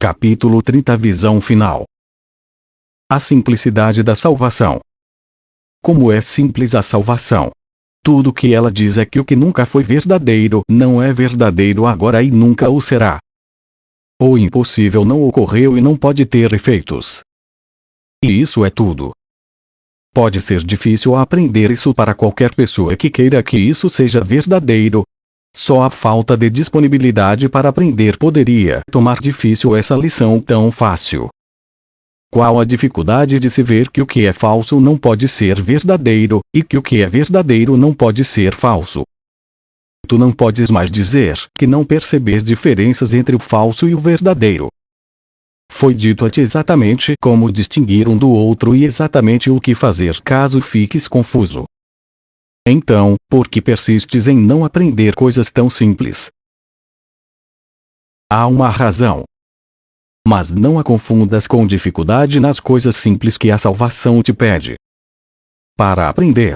Capítulo 30 Visão final. A simplicidade da salvação. Como é simples a salvação! Tudo o que ela diz é que o que nunca foi verdadeiro não é verdadeiro agora e nunca o será. O impossível não ocorreu e não pode ter efeitos. E isso é tudo. Pode ser difícil aprender isso para qualquer pessoa que queira que isso seja verdadeiro. Só a falta de disponibilidade para aprender poderia tornar difícil essa lição tão fácil. Qual a dificuldade de se ver que o que é falso não pode ser verdadeiro, e que o que é verdadeiro não pode ser falso? Tu não podes mais dizer que não percebes diferenças entre o falso e o verdadeiro. Foi dito a ti exatamente como distinguir um do outro e exatamente o que fazer caso fiques confuso. Então, por que persistes em não aprender coisas tão simples? Há uma razão. Mas não a confundas com dificuldade nas coisas simples que a salvação te pede. Para aprender,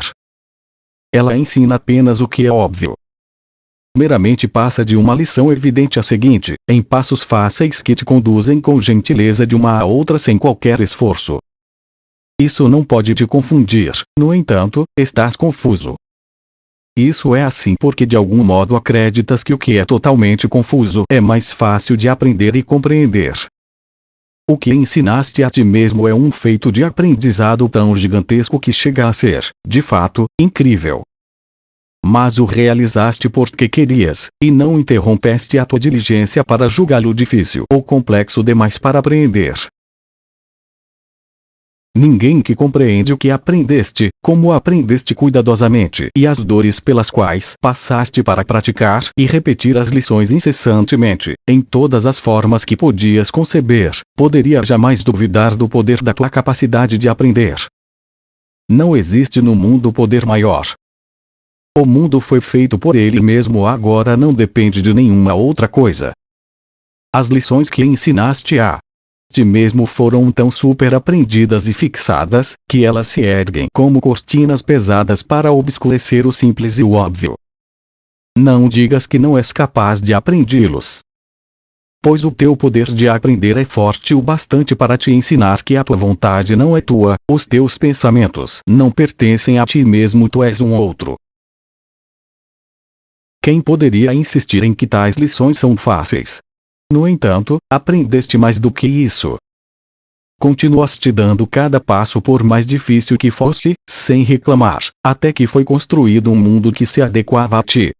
ela ensina apenas o que é óbvio. Meramente passa de uma lição evidente à seguinte, em passos fáceis que te conduzem com gentileza de uma a outra sem qualquer esforço. Isso não pode te confundir, no entanto, estás confuso. Isso é assim porque de algum modo acreditas que o que é totalmente confuso é mais fácil de aprender e compreender. O que ensinaste a ti mesmo é um feito de aprendizado tão gigantesco que chega a ser, de fato, incrível. Mas o realizaste porque querias, e não interrompeste a tua diligência para julgá-lo difícil ou complexo demais para apreender. Ninguém que compreende o que aprendeste, como aprendeste cuidadosamente, e as dores pelas quais passaste para praticar e repetir as lições incessantemente, em todas as formas que podias conceber, poderia jamais duvidar do poder da tua capacidade de aprender. Não existe no mundo poder maior. O mundo foi feito por ele mesmo, agora não depende de nenhuma outra coisa. As lições que ensinaste a ti mesmo foram tão super aprendidas e fixadas, que elas se erguem como cortinas pesadas para obscurecer o simples e o óbvio. Não digas que não és capaz de aprendi-los. Pois o teu poder de aprender é forte o bastante para te ensinar que a tua vontade não é tua, os teus pensamentos não pertencem a ti mesmo, tu és um outro. Quem poderia insistir em que tais lições são fáceis? No entanto, aprendeste mais do que isso. Continuaste dando cada passo por mais difícil que fosse, sem reclamar, até que foi construído um mundo que se adequava a ti.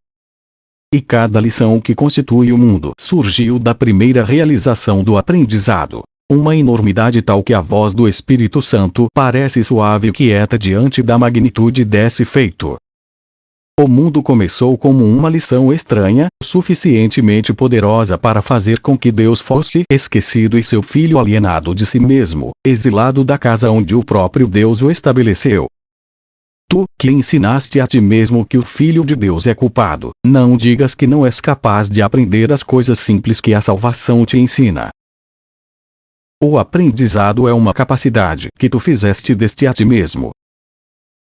E cada lição que constitui o mundo surgiu da primeira realização do aprendizado. Uma enormidade tal que a voz do Espírito Santo parece suave e quieta diante da magnitude desse feito. O mundo começou como uma lição estranha, suficientemente poderosa para fazer com que Deus fosse esquecido e seu filho alienado de si mesmo, exilado da casa onde o próprio Deus o estabeleceu. Tu, que ensinaste a ti mesmo que o Filho de Deus é culpado, não digas que não és capaz de aprender as coisas simples que a salvação te ensina. O aprendizado é uma capacidade que tu fizeste deste a ti mesmo.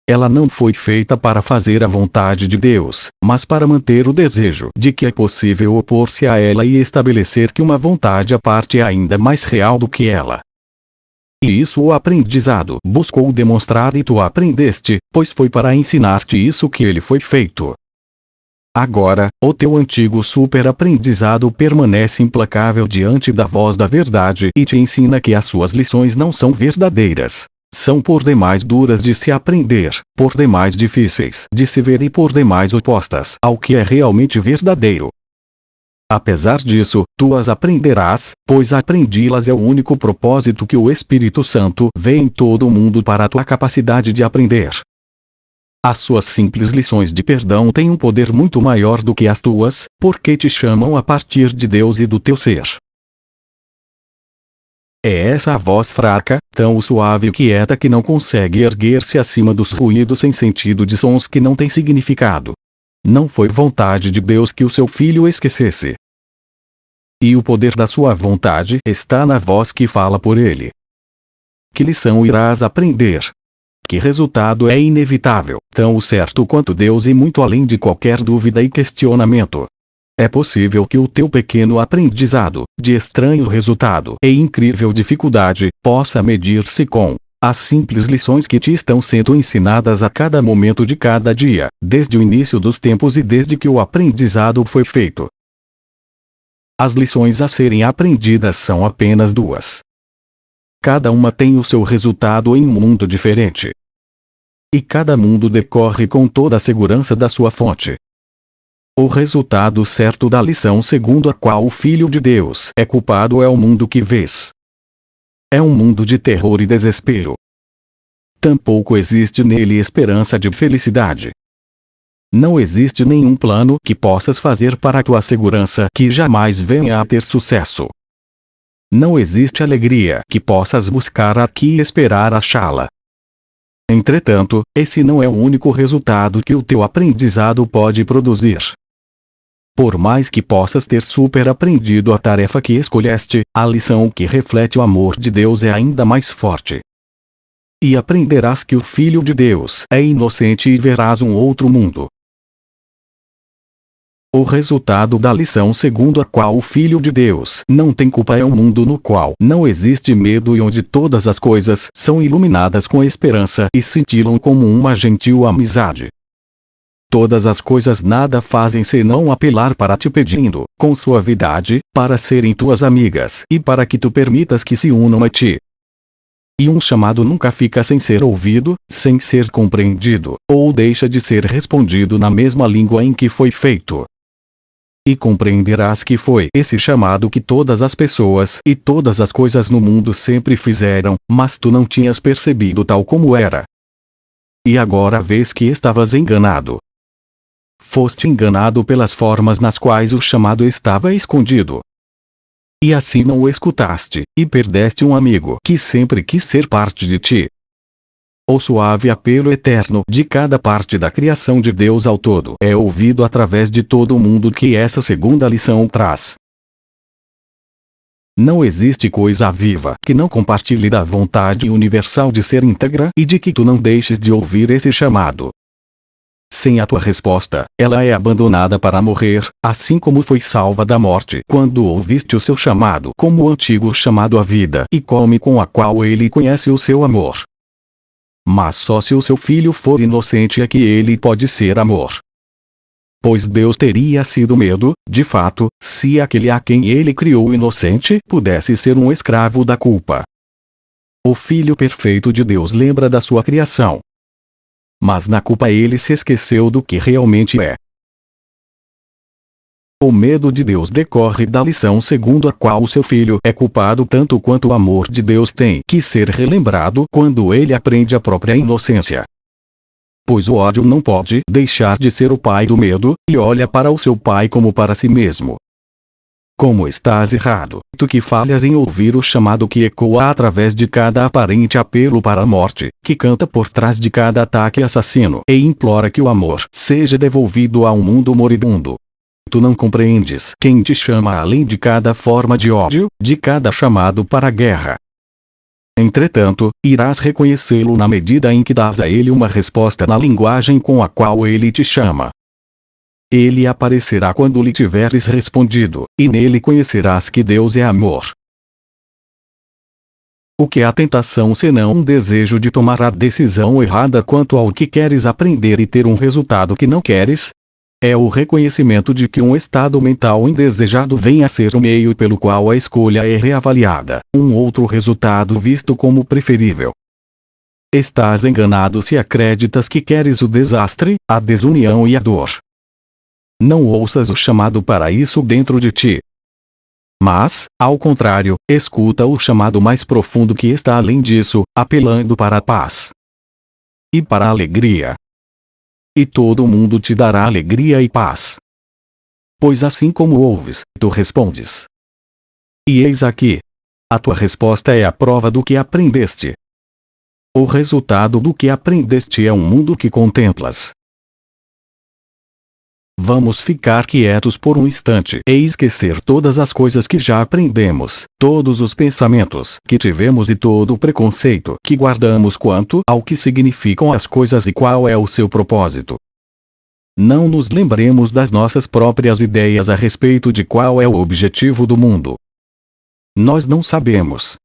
Ela não foi feita para fazer a vontade de Deus, mas para manter o desejo de que é possível opor-se a ela e estabelecer que uma vontade à parte é ainda mais real do que ela. E isso o aprendizado buscou demonstrar e tu aprendeste, pois foi para ensinar-te isso que ele foi feito. Agora, o teu antigo super-aprendizado permanece implacável diante da voz da verdade e te ensina que as suas lições não são verdadeiras. São por demais duras de se aprender, por demais difíceis de se ver e por demais opostas ao que é realmente verdadeiro. Apesar disso, tu as aprenderás, pois aprendi-las é o único propósito que o Espírito Santo vê em todo o mundo para a tua capacidade de aprender. As suas simples lições de perdão têm um poder muito maior do que as tuas, porque te chamam a partir de Deus e do teu ser. É essa a voz fraca, tão suave e quieta que não consegue erguer-se acima dos ruídos sem sentido de sons que não têm significado. Não foi vontade de Deus que o seu filho esquecesse. E o poder da sua vontade está na voz que fala por ele. Que lição irás aprender? Que resultado é inevitável, tão certo quanto Deus e muito além de qualquer dúvida e questionamento. É possível que o teu pequeno aprendizado, de estranho resultado e incrível dificuldade, possa medir-se com as simples lições que te estão sendo ensinadas a cada momento de cada dia, desde o início dos tempos e desde que o aprendizado foi feito. As lições a serem aprendidas são apenas duas. Cada uma tem o seu resultado em um mundo diferente. E cada mundo decorre com toda a segurança da sua fonte. O resultado certo da lição segundo a qual o Filho de Deus é culpado é o mundo que vês. É um mundo de terror e desespero. Tampouco existe nele esperança de felicidade. Não existe nenhum plano que possas fazer para a tua segurança que jamais venha a ter sucesso. Não existe alegria que possas buscar aqui e esperar achá-la. Entretanto, esse não é o único resultado que o teu aprendizado pode produzir. Por mais que possas ter superaprendido a tarefa que escolheste, a lição que reflete o amor de Deus é ainda mais forte. E aprenderás que o Filho de Deus é inocente e verás um outro mundo. O resultado da lição segundo a qual o Filho de Deus não tem culpa é um mundo no qual não existe medo e onde todas as coisas são iluminadas com esperança e cintilam como uma gentil amizade. Todas as coisas nada fazem senão apelar para ti pedindo, com suavidade, para serem tuas amigas e para que tu permitas que se unam a ti. E um chamado nunca fica sem ser ouvido, sem ser compreendido, ou deixa de ser respondido na mesma língua em que foi feito. E compreenderás que foi esse chamado que todas as pessoas e todas as coisas no mundo sempre fizeram, mas tu não tinhas percebido tal como era. E agora vês que estavas enganado. Foste enganado pelas formas nas quais o chamado estava escondido. E assim não o escutaste, e perdeste um amigo que sempre quis ser parte de ti. O suave apelo eterno de cada parte da criação de Deus ao todo é ouvido através de todo o mundo que essa segunda lição traz. Não existe coisa viva que não compartilhe da vontade universal de ser íntegra e de que tu não deixes de ouvir esse chamado. Sem a tua resposta, ela é abandonada para morrer, assim como foi salva da morte quando ouviste o seu chamado como o antigo chamado à vida e come com a qual ele conhece o seu amor. Mas só se o seu filho for inocente é que ele pode ser amor. Pois Deus teria sido medo, de fato, se aquele a quem ele criou inocente pudesse ser um escravo da culpa. O Filho perfeito de Deus lembra da sua criação. Mas na culpa ele se esqueceu do que realmente é. O medo de Deus decorre da lição segundo a qual o seu filho é culpado tanto quanto o amor de Deus tem que ser relembrado quando ele aprende a própria inocência. Pois o ódio não pode deixar de ser o pai do medo, e olha para o seu pai como para si mesmo. Como estás errado, tu que falhas em ouvir o chamado que ecoa através de cada aparente apelo para a morte, que canta por trás de cada ataque assassino e implora que o amor seja devolvido a um mundo moribundo. Tu não compreendes quem te chama além de cada forma de ódio, de cada chamado para a guerra. Entretanto, irás reconhecê-lo na medida em que dás a ele uma resposta na linguagem com a qual ele te chama. Ele aparecerá quando lhe tiveres respondido, e nele conhecerás que Deus é amor. O que é a tentação senão um desejo de tomar a decisão errada quanto ao que queres aprender e ter um resultado que não queres? É o reconhecimento de que um estado mental indesejado vem a ser o meio pelo qual a escolha é reavaliada, um outro resultado visto como preferível. Estás enganado se acreditas que queres o desastre, a desunião e a dor. Não ouças o chamado para isso dentro de ti. Mas, ao contrário, escuta o chamado mais profundo que está além disso, apelando para a paz e para a alegria. E todo mundo te dará alegria e paz. Pois assim como ouves, tu respondes. E eis aqui. A tua resposta é a prova do que aprendeste. O resultado do que aprendeste é um mundo que contemplas. Vamos ficar quietos por um instante e esquecer todas as coisas que já aprendemos, todos os pensamentos que tivemos e todo o preconceito que guardamos quanto ao que significam as coisas e qual é o seu propósito. Não nos lembremos das nossas próprias ideias a respeito de qual é o objetivo do mundo. Nós não sabemos.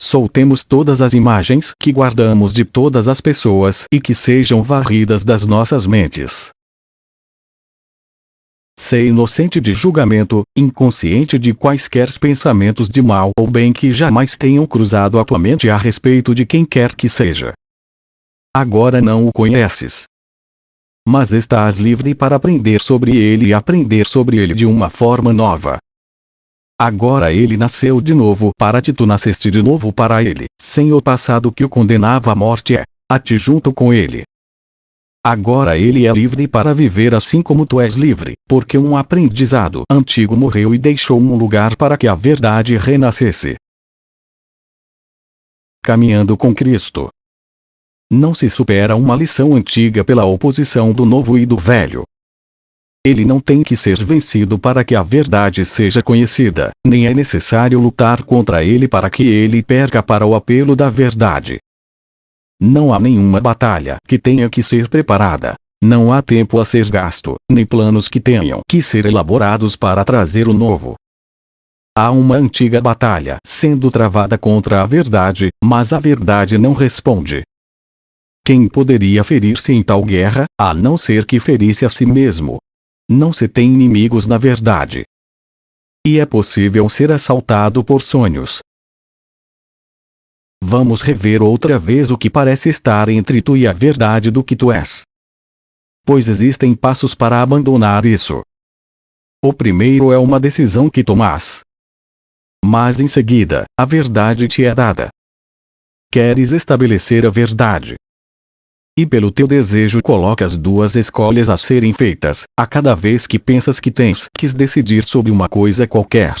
Soltemos todas as imagens que guardamos de todas as pessoas e que sejam varridas das nossas mentes. Ser inocente de julgamento, inconsciente de quaisquer pensamentos de mal ou bem que jamais tenham cruzado a tua mente a respeito de quem quer que seja. Agora não o conheces. Mas estás livre para aprender sobre ele e aprender sobre ele de uma forma nova. Agora ele nasceu de novo para ti, tu nasceste de novo para ele, sem o passado que o condenava à morte a ti junto com ele. Agora ele é livre para viver assim como tu és livre, porque um aprendizado antigo morreu e deixou um lugar para que a verdade renascesse. Caminhando com Cristo. Não se supera uma lição antiga pela oposição do novo e do velho. Ele não tem que ser vencido para que a verdade seja conhecida, nem é necessário lutar contra ele para que ele perca para o apelo da verdade. Não há nenhuma batalha que tenha que ser preparada. Não há tempo a ser gasto, nem planos que tenham que ser elaborados para trazer o novo. Há uma antiga batalha sendo travada contra a verdade, mas a verdade não responde. Quem poderia ferir-se em tal guerra, a não ser que ferisse a si mesmo? Não se tem inimigos na verdade. E é possível ser assaltado por sonhos. Vamos rever outra vez o que parece estar entre tu e a verdade do que tu és. Pois existem passos para abandonar isso. O primeiro é uma decisão que tomas. Mas em seguida, a verdade te é dada. Queres estabelecer a verdade. E pelo teu desejo colocas duas escolhas a serem feitas, a cada vez que pensas que tens que decidir sobre uma coisa qualquer.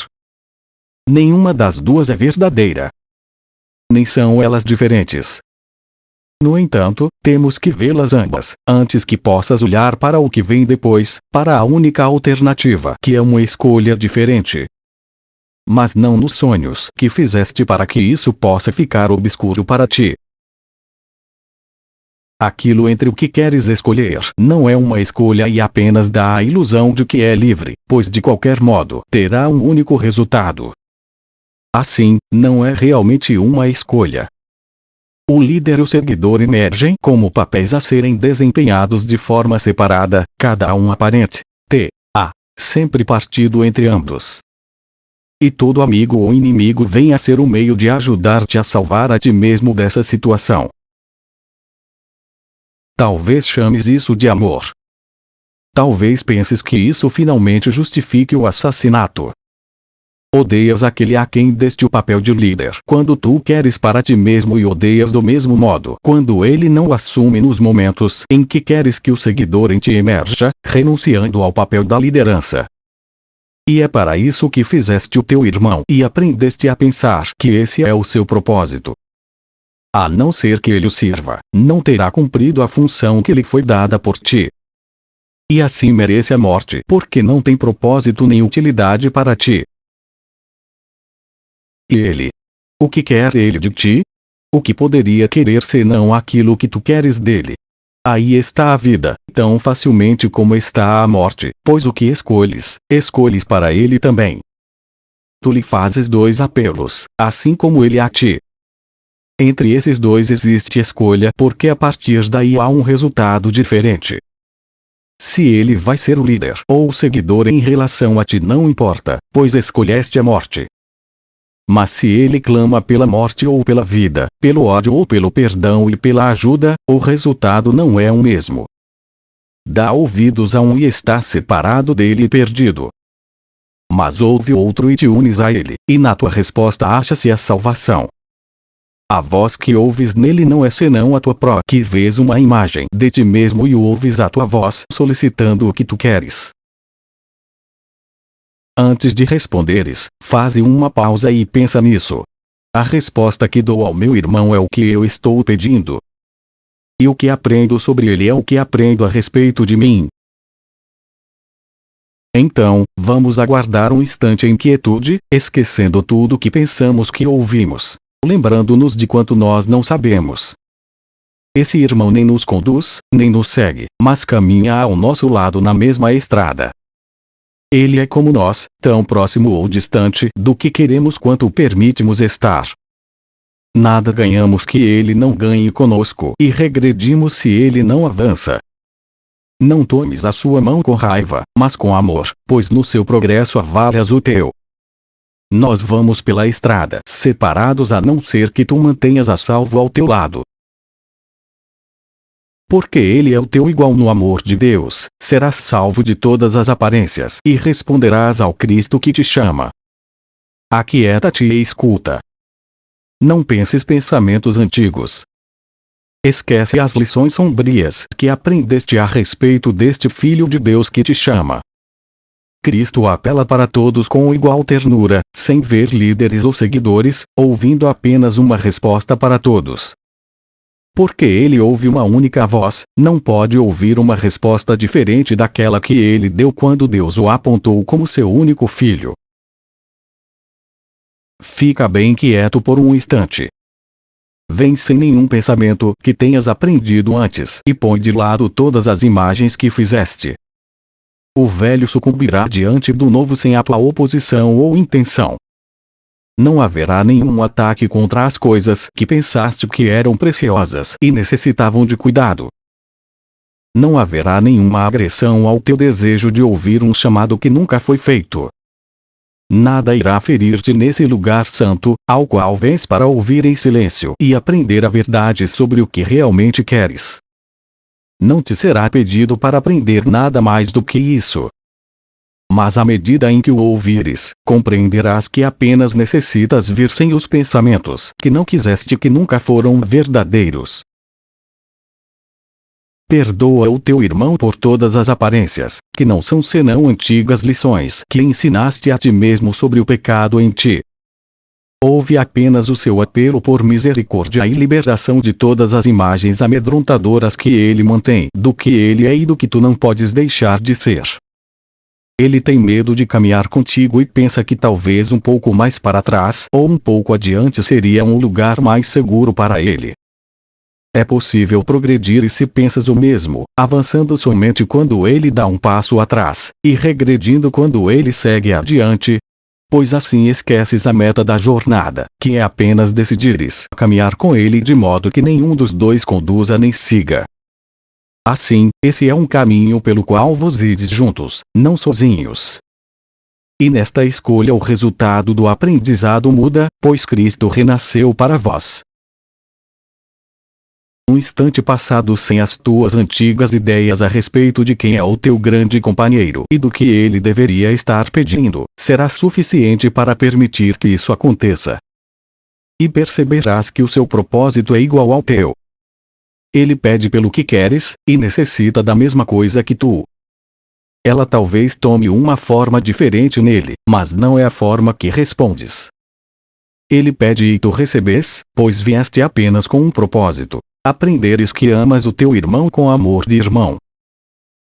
Nenhuma das duas é verdadeira. Nem são elas diferentes. No entanto, temos que vê-las ambas, antes que possas olhar para o que vem depois, para a única alternativa, que é uma escolha diferente. Mas não nos sonhos que fizeste para que isso possa ficar obscuro para ti. Aquilo entre o que queres escolher não é uma escolha e apenas dá a ilusão de que é livre, pois de qualquer modo terá um único resultado. Assim, não é realmente uma escolha. O líder e o seguidor emergem como papéis a serem desempenhados de forma separada, cada um aparente, sempre partido entre ambos. E todo amigo ou inimigo vem a ser o meio de ajudar-te a salvar a ti mesmo dessa situação. Talvez chames isso de amor. Talvez penses que isso finalmente justifique o assassinato. Odeias aquele a quem deste o papel de líder quando tu queres para ti mesmo e odeias do mesmo modo quando ele não o assume nos momentos em que queres que o seguidor em ti emerja, renunciando ao papel da liderança. E é para isso que fizeste o teu irmão e aprendeste a pensar que esse é o seu propósito. A não ser que ele o sirva, não terá cumprido a função que lhe foi dada por ti. E assim merece a morte porque não tem propósito nem utilidade para ti. E ele? O que quer ele de ti? O que poderia querer senão aquilo que tu queres dele? Aí está a vida, tão facilmente como está a morte, pois o que escolhes, escolhes para ele também. Tu lhe fazes dois apelos, assim como ele a ti. Entre esses dois existe escolha porque a partir daí há um resultado diferente. Se ele vai ser o líder ou o seguidor em relação a ti não importa, pois escolheste a morte. Mas se ele clama pela morte ou pela vida, pelo ódio ou pelo perdão e pela ajuda, o resultado não é o mesmo. Dá ouvidos a um e está separado dele e perdido. Mas ouve outro e te unes a ele, e na tua resposta acha-se a salvação. A voz que ouves nele não é senão a tua própria, que vês uma imagem de ti mesmo e ouves a tua voz solicitando o que tu queres. Antes de responderes, faze uma pausa e pensa nisso. A resposta que dou ao meu irmão é o que eu estou pedindo. E o que aprendo sobre ele é o que aprendo a respeito de mim. Então, vamos aguardar um instante em quietude, esquecendo tudo o que pensamos que ouvimos, lembrando-nos de quanto nós não sabemos. esse irmão nem nos conduz, nem nos segue, mas caminha ao nosso lado na mesma estrada. Ele é como nós, tão próximo ou distante do que queremos quanto permitimos estar. Nada ganhamos que ele não ganhe conosco, e regredimos se ele não avança. Não tomes a sua mão com raiva, mas com amor, pois no seu progresso avalias o teu. Nós vamos pela estrada, separados a não ser que tu mantenhas a salvo ao teu lado. Porque ele é o teu igual no amor de Deus, serás salvo de todas as aparências e responderás ao Cristo que te chama. Aquieta-te e escuta. Não penses pensamentos antigos. Esquece as lições sombrias que aprendeste a respeito deste Filho de Deus que te chama. Cristo apela para todos com igual ternura, sem ver líderes ou seguidores, ouvindo apenas uma resposta para todos. Porque ele ouve uma única voz, não pode ouvir uma resposta diferente daquela que ele deu quando Deus o apontou como seu único filho. Fica bem quieto por um instante. Vem sem nenhum pensamento que tenhas aprendido antes e põe de lado todas as imagens que fizeste. O velho sucumbirá diante do novo sem a tua oposição ou intenção. Não haverá nenhum ataque contra as coisas que pensaste que eram preciosas e necessitavam de cuidado. Não haverá nenhuma agressão ao teu desejo de ouvir um chamado que nunca foi feito. Nada irá ferir-te nesse lugar santo, ao qual vens para ouvir em silêncio e aprender a verdade sobre o que realmente queres. Não te será pedido para aprender nada mais do que isso. Mas à medida em que o ouvires, compreenderás que apenas necessitas vir sem os pensamentos que não quiseste que nunca foram verdadeiros. Perdoa o teu irmão por todas as aparências, que não são senão antigas lições que ensinaste a ti mesmo sobre o pecado em ti. Ouve apenas o seu apelo por misericórdia e liberação de todas as imagens amedrontadoras que ele mantém do que ele é e do que tu não podes deixar de ser. Ele tem medo de caminhar contigo e pensa que talvez um pouco mais para trás ou um pouco adiante seria um lugar mais seguro para ele. É possível progredir e se pensas o mesmo, avançando somente quando ele dá um passo atrás, e regredindo quando ele segue adiante. Pois assim esqueces a meta da jornada, que é apenas decidires caminhar com ele de modo que nenhum dos dois conduza nem siga. Assim, esse é um caminho pelo qual vos ides juntos, não sozinhos. E nesta escolha o resultado do aprendizado muda, pois Cristo renasceu para vós. Um instante passado sem as tuas antigas ideias a respeito de quem é o teu grande companheiro e do que ele deveria estar pedindo, será suficiente para permitir que isso aconteça. E perceberás que o seu propósito é igual ao teu. Ele pede pelo que queres, e necessita da mesma coisa que tu. Ela talvez tome uma forma diferente nele, mas não é a forma que respondes. Ele pede e tu recebes, pois vieste apenas com um propósito: aprenderes que amas o teu irmão com amor de irmão.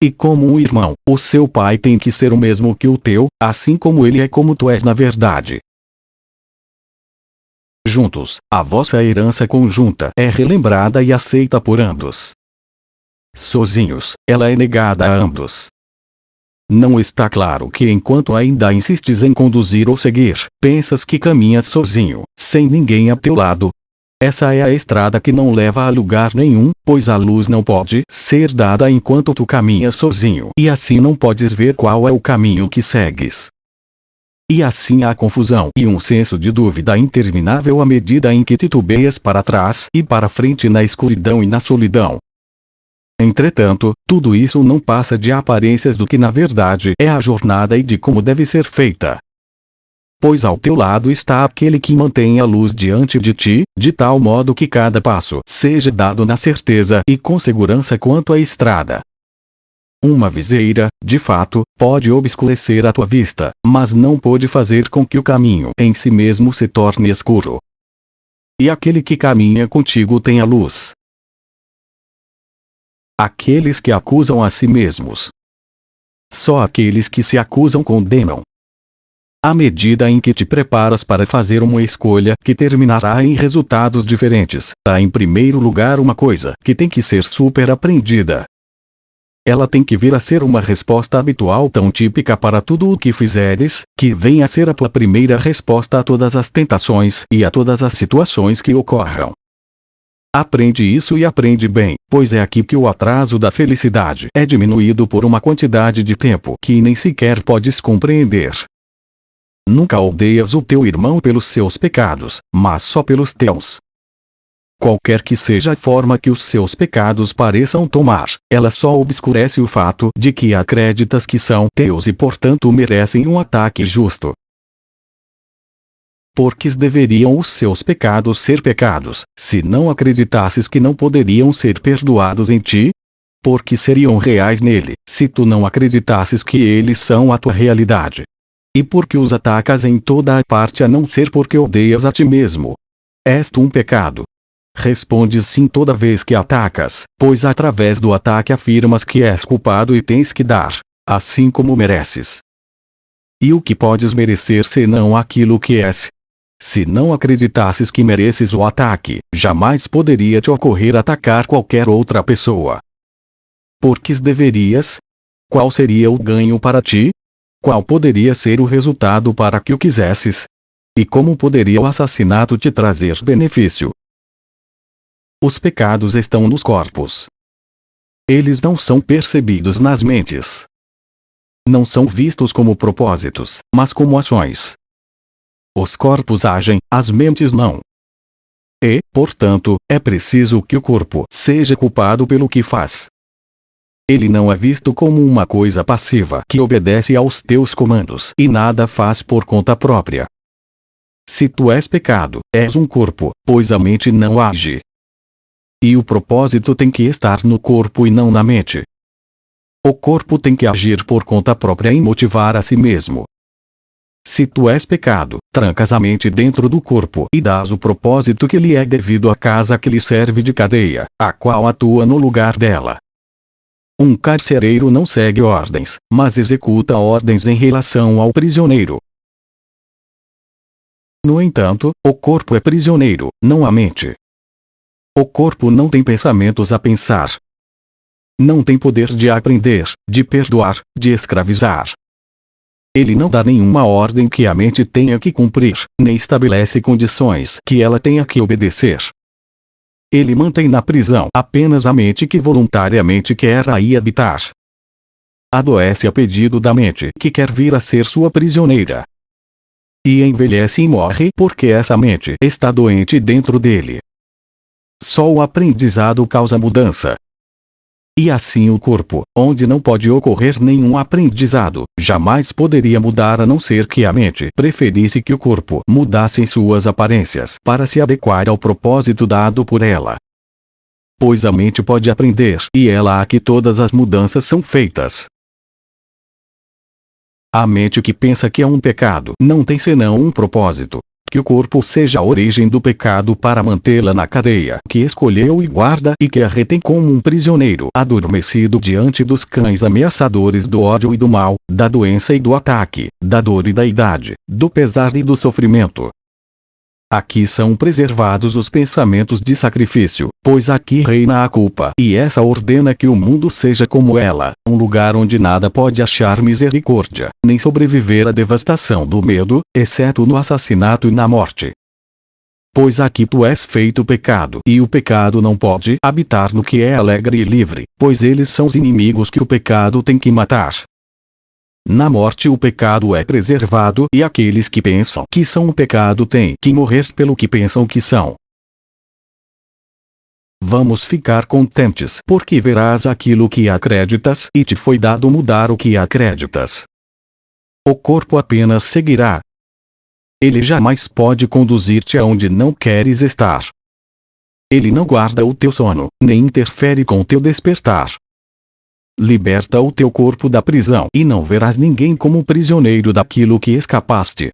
E como um irmão, o seu pai tem que ser o mesmo que o teu, assim como ele é como tu és na verdade. Juntos, a vossa herança conjunta é relembrada e aceita por ambos. Sozinhos, ela é negada a ambos. Não está claro que enquanto ainda insistes em conduzir ou seguir, pensas que caminhas sozinho, sem ninguém a teu lado. Essa é a estrada que não leva a lugar nenhum, pois a luz não pode ser dada enquanto tu caminhas sozinho, e assim não podes ver qual é o caminho que segues. E assim há confusão e um senso de dúvida interminável à medida em que titubeias para trás e para frente na escuridão e na solidão. Entretanto, tudo isso não passa de aparências do que na verdade é a jornada e de como deve ser feita. Pois ao teu lado está aquele que mantém a luz diante de ti, de tal modo que cada passo seja dado na certeza e com segurança quanto à estrada. Uma viseira, de fato, pode obscurecer a tua vista, mas não pode fazer com que o caminho em si mesmo se torne escuro. E aquele que caminha contigo tem a luz. Aqueles que acusam a si mesmos. Só aqueles que se acusam condenam. À medida em que te preparas para fazer uma escolha que terminará em resultados diferentes, há em primeiro lugar uma coisa que tem que ser super aprendida. Ela tem que vir a ser uma resposta habitual tão típica para tudo o que fizeres, que venha a ser a tua primeira resposta a todas as tentações e a todas as situações que ocorram. Aprende isso e aprende bem, pois é aqui que o atraso da felicidade é diminuído por uma quantidade de tempo que nem sequer podes compreender. Nunca odeias o teu irmão pelos seus pecados, mas só pelos teus. Qualquer que seja a forma que os seus pecados pareçam tomar, ela só obscurece o fato de que acreditas que são teus e portanto merecem um ataque justo. Porque deveriam os seus pecados ser pecados, se não acreditasses que não poderiam ser perdoados em ti? Porque seriam reais nele, se tu não acreditasses que eles são a tua realidade. E porque os atacas em toda a parte a não ser porque odeias a ti mesmo. És tu um pecado? Respondes sim toda vez que atacas, pois através do ataque afirmas que és culpado e tens que dar, assim como mereces. E o que podes merecer senão aquilo que és? Se não acreditasses que mereces o ataque, jamais poderia te ocorrer atacar qualquer outra pessoa. Porque deverias? Qual seria o ganho para ti? Qual poderia ser o resultado para que o quisesses? E como poderia o assassinato te trazer benefício? Os pecados estão nos corpos. Eles não são percebidos nas mentes. Não são vistos como propósitos, mas como ações. Os corpos agem, as mentes não. E, portanto, é preciso que o corpo seja culpado pelo que faz. Ele não é visto como uma coisa passiva que obedece aos teus comandos e nada faz por conta própria. Se tu és pecado, és um corpo, pois a mente não age. E o propósito tem que estar no corpo e não na mente. O corpo tem que agir por conta própria e motivar a si mesmo. Se tu és pecado, trancas a mente dentro do corpo e dás o propósito que lhe é devido à casa que lhe serve de cadeia, a qual atua no lugar dela. Um carcereiro não segue ordens, mas executa ordens em relação ao prisioneiro. No entanto, o corpo é prisioneiro, não a mente. O corpo não tem pensamentos a pensar. Não tem poder de aprender, de perdoar, de escravizar. Ele não dá nenhuma ordem que a mente tenha que cumprir, nem estabelece condições que ela tenha que obedecer. Ele mantém na prisão apenas a mente que voluntariamente quer aí habitar. Adoece a pedido da mente que quer vir a ser sua prisioneira. E envelhece e morre porque essa mente está doente dentro dele. Só o aprendizado causa mudança. E assim o corpo, onde não pode ocorrer nenhum aprendizado, jamais poderia mudar a não ser que a mente preferisse que o corpo mudasse em suas aparências para se adequar ao propósito dado por ela. Pois a mente pode aprender e é lá que todas as mudanças são feitas. A mente que pensa que é um pecado não tem senão um propósito. Que o corpo seja a origem do pecado para mantê-la na cadeia que escolheu e guarda e que a retém como um prisioneiro adormecido diante dos cães ameaçadores do ódio e do mal, da doença e do ataque, da dor e da idade, do pesar e do sofrimento. Aqui são preservados os pensamentos de sacrifício, pois aqui reina a culpa e essa ordena que o mundo seja como ela, um lugar onde nada pode achar misericórdia, nem sobreviver à devastação do medo, exceto no assassinato e na morte. Pois aqui tu és feito pecado e o pecado não pode habitar no que é alegre e livre, pois eles são os inimigos que o pecado tem que matar. Na morte o pecado é preservado e aqueles que pensam que são um pecado têm que morrer pelo que pensam que são. Vamos ficar contentes porque verás aquilo que acreditas e te foi dado mudar o que acreditas. O corpo apenas seguirá. Ele jamais pode conduzir-te aonde não queres estar. Ele não guarda o teu sono, nem interfere com o teu despertar. Liberta o teu corpo da prisão e não verás ninguém como prisioneiro daquilo que escapaste.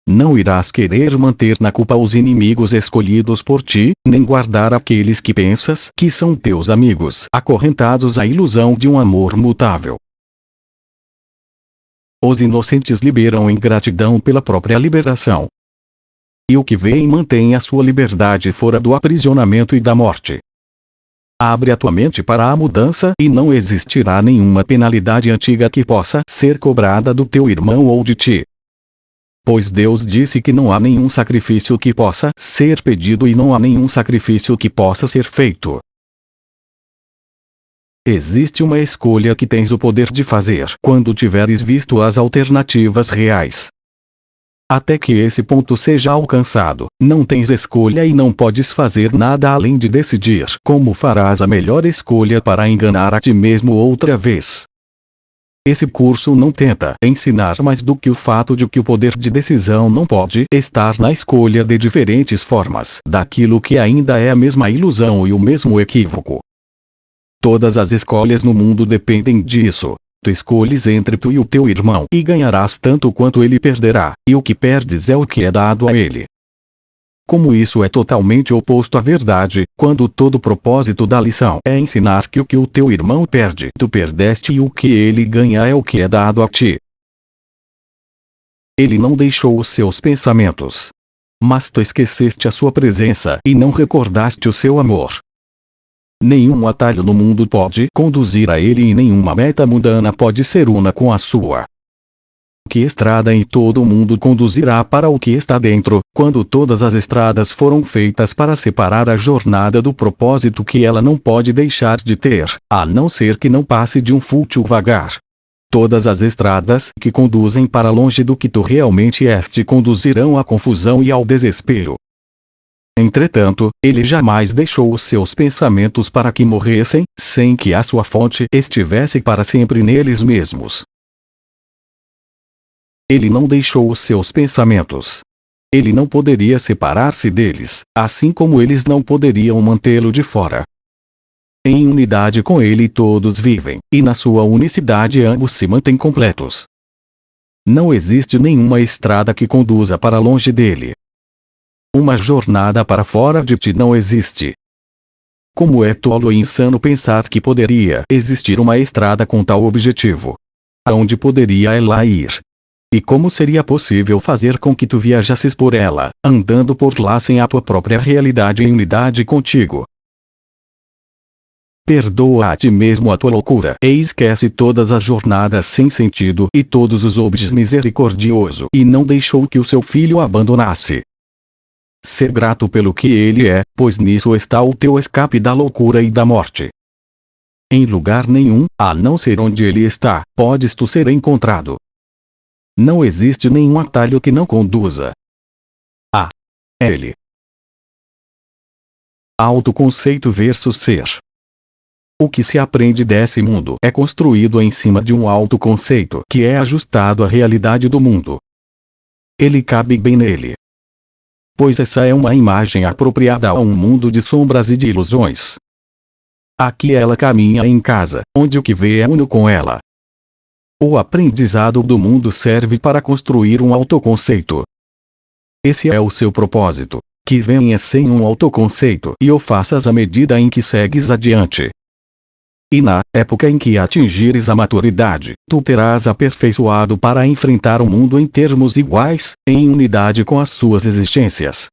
Não irás querer manter na culpa os inimigos escolhidos por ti, nem guardar aqueles que pensas que são teus amigos, acorrentados à ilusão de um amor mutável. Os inocentes liberam em gratidão pela própria liberação. E o que vem mantém a sua liberdade fora do aprisionamento e da morte. Abre a tua mente para a mudança e não existirá nenhuma penalidade antiga que possa ser cobrada do teu irmão ou de ti. Pois Deus disse que não há nenhum sacrifício que possa ser pedido e não há nenhum sacrifício que possa ser feito. Existe uma escolha que tens o poder de fazer quando tiveres visto as alternativas reais. Até que esse ponto seja alcançado, não tens escolha e não podes fazer nada além de decidir como farás a melhor escolha para enganar a ti mesmo outra vez. Esse curso não tenta ensinar mais do que o fato de que o poder de decisão não pode estar na escolha de diferentes formas daquilo que ainda é a mesma ilusão e o mesmo equívoco. Todas as escolhas no mundo dependem disso. Tu escolhes entre tu e o teu irmão e ganharás tanto quanto ele perderá, e o que perdes é o que é dado a ele. Como isso é totalmente oposto à verdade, quando todo o propósito da lição é ensinar que o que o teu irmão perde, tu perdeste e o que ele ganha é o que é dado a ti. Ele não deixou os seus pensamentos. Mas tu esqueceste a sua presença e não recordaste o seu amor. Nenhum atalho no mundo pode conduzir a ele e nenhuma meta mundana pode ser una com a sua. Que estrada em todo o mundo conduzirá para o que está dentro, quando todas as estradas foram feitas para separar a jornada do propósito que ela não pode deixar de ter, a não ser que não passe de um fútil vagar. Todas as estradas que conduzem para longe do que tu realmente és te conduzirão à confusão e ao desespero. Entretanto, ele jamais deixou os seus pensamentos para que morressem, sem que a sua fonte estivesse para sempre neles mesmos. Ele não deixou os seus pensamentos. Ele não poderia separar-se deles, assim como eles não poderiam mantê-lo de fora. Em unidade com ele todos vivem, e na sua unicidade ambos se mantêm completos. Não existe nenhuma estrada que conduza para longe dele. Uma jornada para fora de ti não existe. Como é tolo e insano pensar que poderia existir uma estrada com tal objetivo. Aonde poderia ela ir? E como seria possível fazer com que tu viajasses por ela, andando por lá sem a tua própria realidade em unidade contigo? Perdoa a ti mesmo a tua loucura e esquece todas as jornadas sem sentido e todos os objes misericordioso e não deixou que o seu filho abandonasse. Ser grato pelo que ele é, pois nisso está o teu escape da loucura e da morte. Em lugar nenhum, a não ser onde ele está, podes tu ser encontrado. Não existe nenhum atalho que não conduza a ele. Autoconceito versus ser. O que se aprende desse mundo é construído em cima de um autoconceito que é ajustado à realidade do mundo. Ele cabe bem nele. Pois essa é uma imagem apropriada a um mundo de sombras e de ilusões. Aqui ela caminha em casa, onde o que vê é uno com ela. O aprendizado do mundo serve para construir um autoconceito. Esse é o seu propósito, que venha sem um autoconceito e o faças à medida em que segues adiante. E na época em que atingires a maturidade, tu terás aperfeiçoado para enfrentar o mundo em termos iguais, em unidade com as suas existências.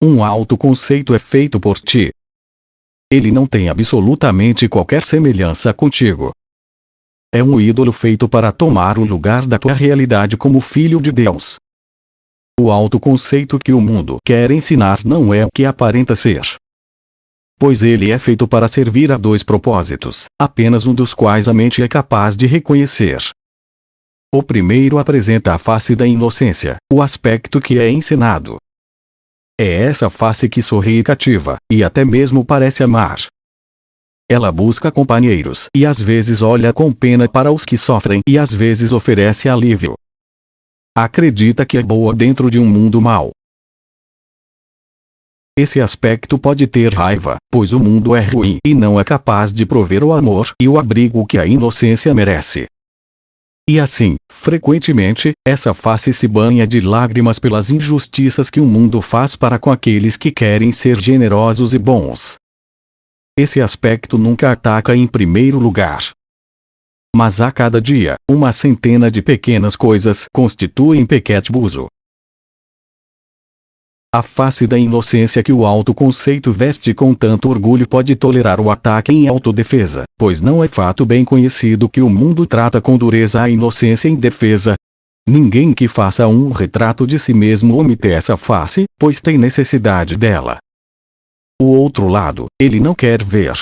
Um autoconceito é feito por ti. Ele não tem absolutamente qualquer semelhança contigo. É um ídolo feito para tomar o lugar da tua realidade como filho de Deus. O autoconceito que o mundo quer ensinar não é o que aparenta ser. Pois ele é feito para servir a dois propósitos, apenas um dos quais a mente é capaz de reconhecer. O primeiro apresenta a face da inocência, o aspecto que é ensinado. É essa face que sorri e cativa, e até mesmo parece amar. Ela busca companheiros e às vezes olha com pena para os que sofrem e às vezes oferece alívio. Acredita que é boa dentro de um mundo mau. Esse aspecto pode ter raiva, pois o mundo é ruim e não é capaz de prover o amor e o abrigo que a inocência merece. E assim, frequentemente, essa face se banha de lágrimas pelas injustiças que o mundo faz para com aqueles que querem ser generosos e bons. Esse aspecto nunca ataca em primeiro lugar. Mas a cada dia, uma centena de pequenas coisas constituem pequeno abuso. A face da inocência que o autoconceito veste com tanto orgulho pode tolerar o ataque em autodefesa, pois não é fato bem conhecido que o mundo trata com dureza a inocência indefesa. Ninguém que faça um retrato de si mesmo omite essa face, pois tem necessidade dela. O outro lado, ele não quer ver.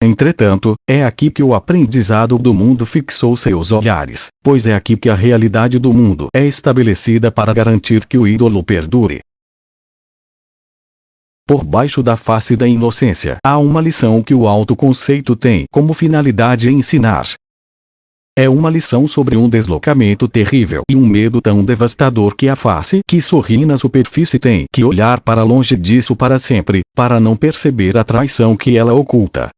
Entretanto, é aqui que o aprendizado do mundo fixou seus olhares, pois é aqui que a realidade do mundo é estabelecida para garantir que o ídolo perdure. Por baixo da face da inocência há uma lição que o autoconceito tem como finalidade ensinar. É uma lição sobre um deslocamento terrível e um medo tão devastador que a face que sorri na superfície tem que olhar para longe disso para sempre, para não perceber a traição que ela oculta.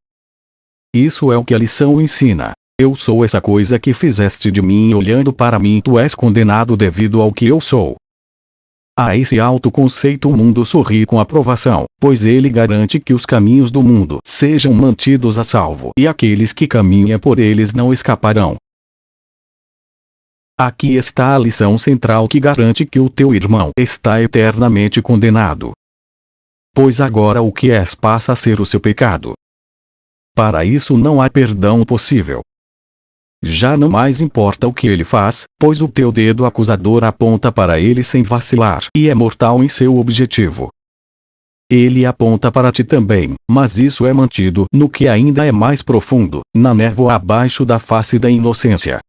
Isso é o que a lição ensina. Eu sou essa coisa que fizeste de mim, olhando para mim tu és condenado devido ao que eu sou. A esse autoconceito o mundo sorri com aprovação, pois ele garante que os caminhos do mundo sejam mantidos a salvo e aqueles que caminham por eles não escaparão. Aqui está a lição central que garante que o teu irmão está eternamente condenado. Pois agora o que és passa a ser o seu pecado. Para isso não há perdão possível. Já não mais importa o que ele faz, pois o teu dedo acusador aponta para ele sem vacilar e é mortal em seu objetivo. Ele aponta para ti também, mas isso é mantido no que ainda é mais profundo, na névoa abaixo da face da inocência.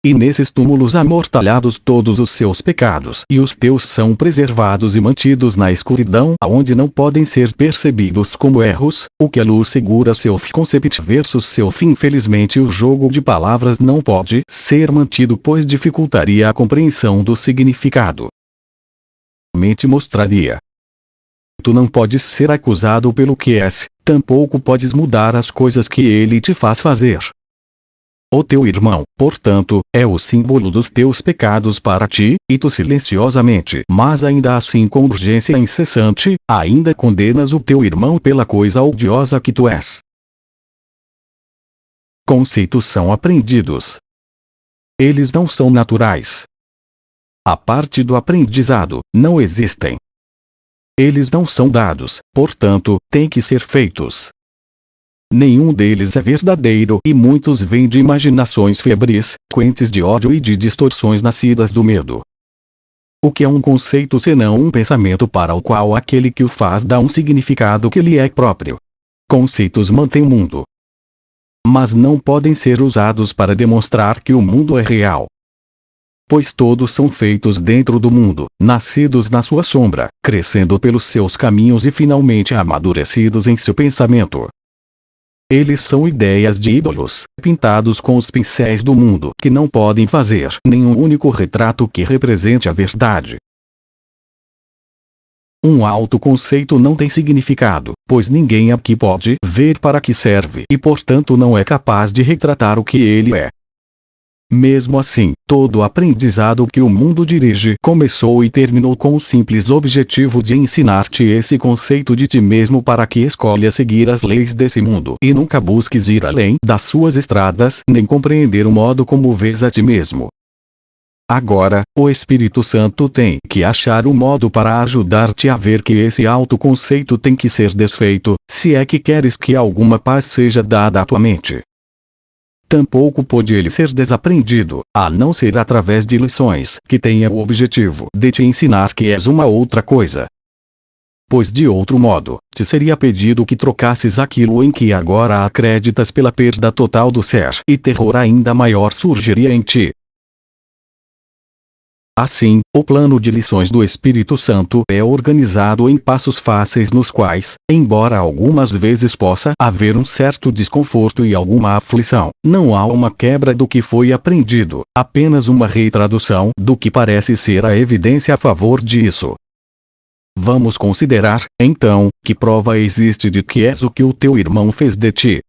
E nesses túmulos amortalhados todos os seus pecados e os teus são preservados e mantidos na escuridão aonde não podem ser percebidos como erros, o que a luz segura self-concept versus self. Infelizmente o jogo de palavras não pode ser mantido pois dificultaria a compreensão do significado. Mente mostraria. Tu não podes ser acusado pelo que és, tampouco podes mudar as coisas que ele te faz fazer. O teu irmão, portanto, é o símbolo dos teus pecados para ti, e tu silenciosamente, mas ainda assim com urgência incessante, ainda condenas o teu irmão pela coisa odiosa que tu és. Conceitos são aprendidos. Eles não são naturais. A parte do aprendizado, não existem. Eles não são dados, portanto, têm que ser feitos. Nenhum deles é verdadeiro e muitos vêm de imaginações febris, quentes de ódio e de distorções nascidas do medo. O que é um conceito senão um pensamento para o qual aquele que o faz dá um significado que lhe é próprio? Conceitos mantêm o mundo. Mas não podem ser usados para demonstrar que o mundo é real. Pois todos são feitos dentro do mundo, nascidos na sua sombra, crescendo pelos seus caminhos e finalmente amadurecidos em seu pensamento. Eles são ideias de ídolos, pintados com os pincéis do mundo, que não podem fazer nenhum único retrato que represente a verdade. Um autoconceito não tem significado, pois ninguém aqui pode ver para que serve e portanto não é capaz de retratar o que ele é. Mesmo assim, todo o aprendizado que o mundo dirige começou e terminou com o simples objetivo de ensinar-te esse conceito de ti mesmo para que escolhas seguir as leis desse mundo e nunca busques ir além das suas estradas nem compreender o modo como vês a ti mesmo. Agora, o Espírito Santo tem que achar um modo para ajudar-te a ver que esse autoconceito tem que ser desfeito, se é que queres que alguma paz seja dada à tua mente. Tampouco pode ele ser desaprendido, a não ser através de lições que tenham o objetivo de te ensinar que és uma outra coisa. Pois de outro modo, te seria pedido que trocasses aquilo em que agora acreditas pela perda total do ser, e terror ainda maior surgiria em ti. Assim, o plano de lições do Espírito Santo é organizado em passos fáceis nos quais, embora algumas vezes possa haver um certo desconforto e alguma aflição, não há uma quebra do que foi aprendido, apenas uma retradução do que parece ser a evidência a favor disso. Vamos considerar, então, que prova existe de que és o que o teu irmão fez de ti.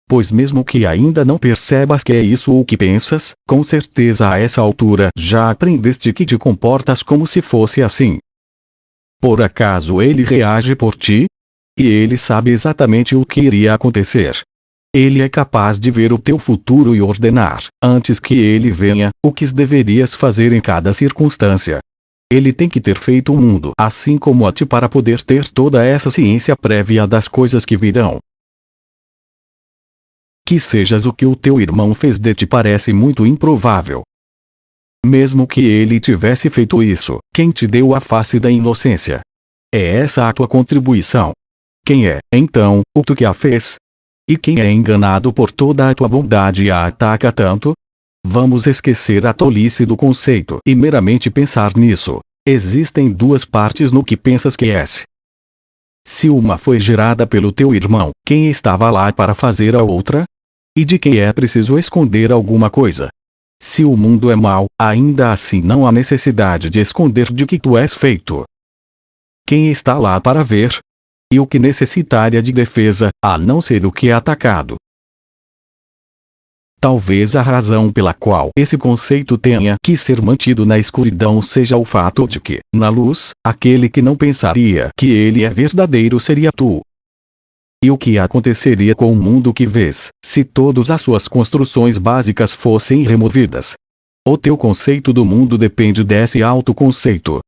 Pois mesmo que ainda não percebas que é isso o que pensas, com certeza a essa altura já aprendeste que te comportas como se fosse assim. Por acaso ele reage por ti? E ele sabe exatamente o que iria acontecer. Ele é capaz de ver o teu futuro e ordenar, antes que ele venha, o que deverias fazer em cada circunstância. Ele tem que ter feito o mundo assim como a ti para poder ter toda essa ciência prévia das coisas que virão. Que sejas o que o teu irmão fez de ti parece muito improvável. Mesmo que ele tivesse feito isso, quem te deu a face da inocência? É essa a tua contribuição. Quem é, então, o tu que a fez? E quem é enganado por toda a tua bondade e a ataca tanto? Vamos esquecer a tolice do conceito e meramente pensar nisso. Existem duas partes no que pensas que és. Se uma foi gerada pelo teu irmão, quem estava lá para fazer a outra? E de quem é preciso esconder alguma coisa? Se o mundo é mau, ainda assim não há necessidade de esconder de que tu és feito. Quem está lá para ver? E o que necessitaria de defesa, a não ser o que é atacado? Talvez a razão pela qual esse conceito tenha que ser mantido na escuridão seja o fato de que, na luz, aquele que não pensaria que ele é verdadeiro seria tu. E o que aconteceria com o mundo que vês, se todas as suas construções básicas fossem removidas? O teu conceito do mundo depende desse autoconceito.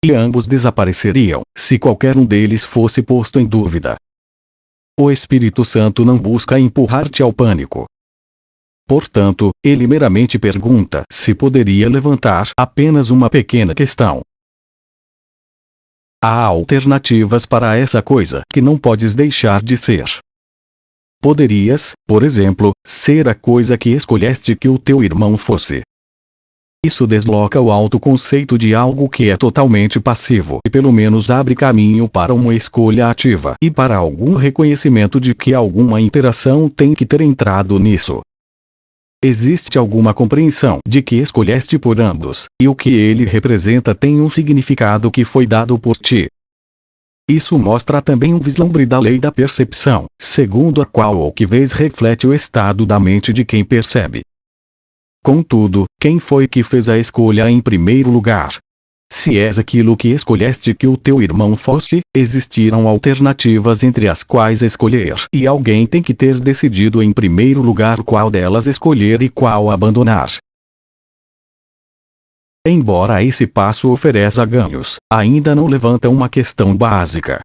E ambos desapareceriam, se qualquer um deles fosse posto em dúvida. O Espírito Santo não busca empurrar-te ao pânico. Portanto, ele meramente pergunta se poderia levantar apenas uma pequena questão. Há alternativas para essa coisa que não podes deixar de ser. Poderias, por exemplo, ser a coisa que escolheste que o teu irmão fosse. Isso desloca o autoconceito de algo que é totalmente passivo e pelo menos abre caminho para uma escolha ativa e para algum reconhecimento de que alguma interação tem que ter entrado nisso. Existe alguma compreensão de que escolheste por ambos, e o que ele representa tem um significado que foi dado por ti. Isso mostra também um vislumbre da lei da percepção, segundo a qual o que vês reflete o estado da mente de quem percebe. Contudo, quem foi que fez a escolha em primeiro lugar? Se és aquilo que escolheste que o teu irmão fosse, existiram alternativas entre as quais escolher, e alguém tem que ter decidido em primeiro lugar qual delas escolher e qual abandonar. Embora esse passo ofereça ganhos, ainda não levanta uma questão básica.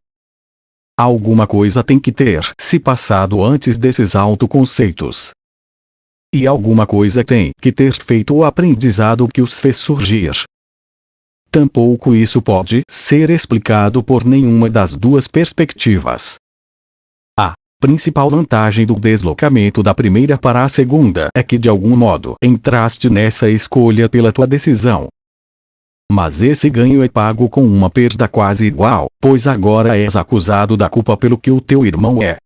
Alguma coisa tem que ter se passado antes desses autoconceitos. E alguma coisa tem que ter feito o aprendizado que os fez surgir. Tampouco isso pode ser explicado por nenhuma das duas perspectivas. A principal vantagem do deslocamento da primeira para a segunda é que de algum modo entraste nessa escolha pela tua decisão. Mas esse ganho é pago com uma perda quase igual, pois agora és acusado da culpa pelo que o teu irmão é.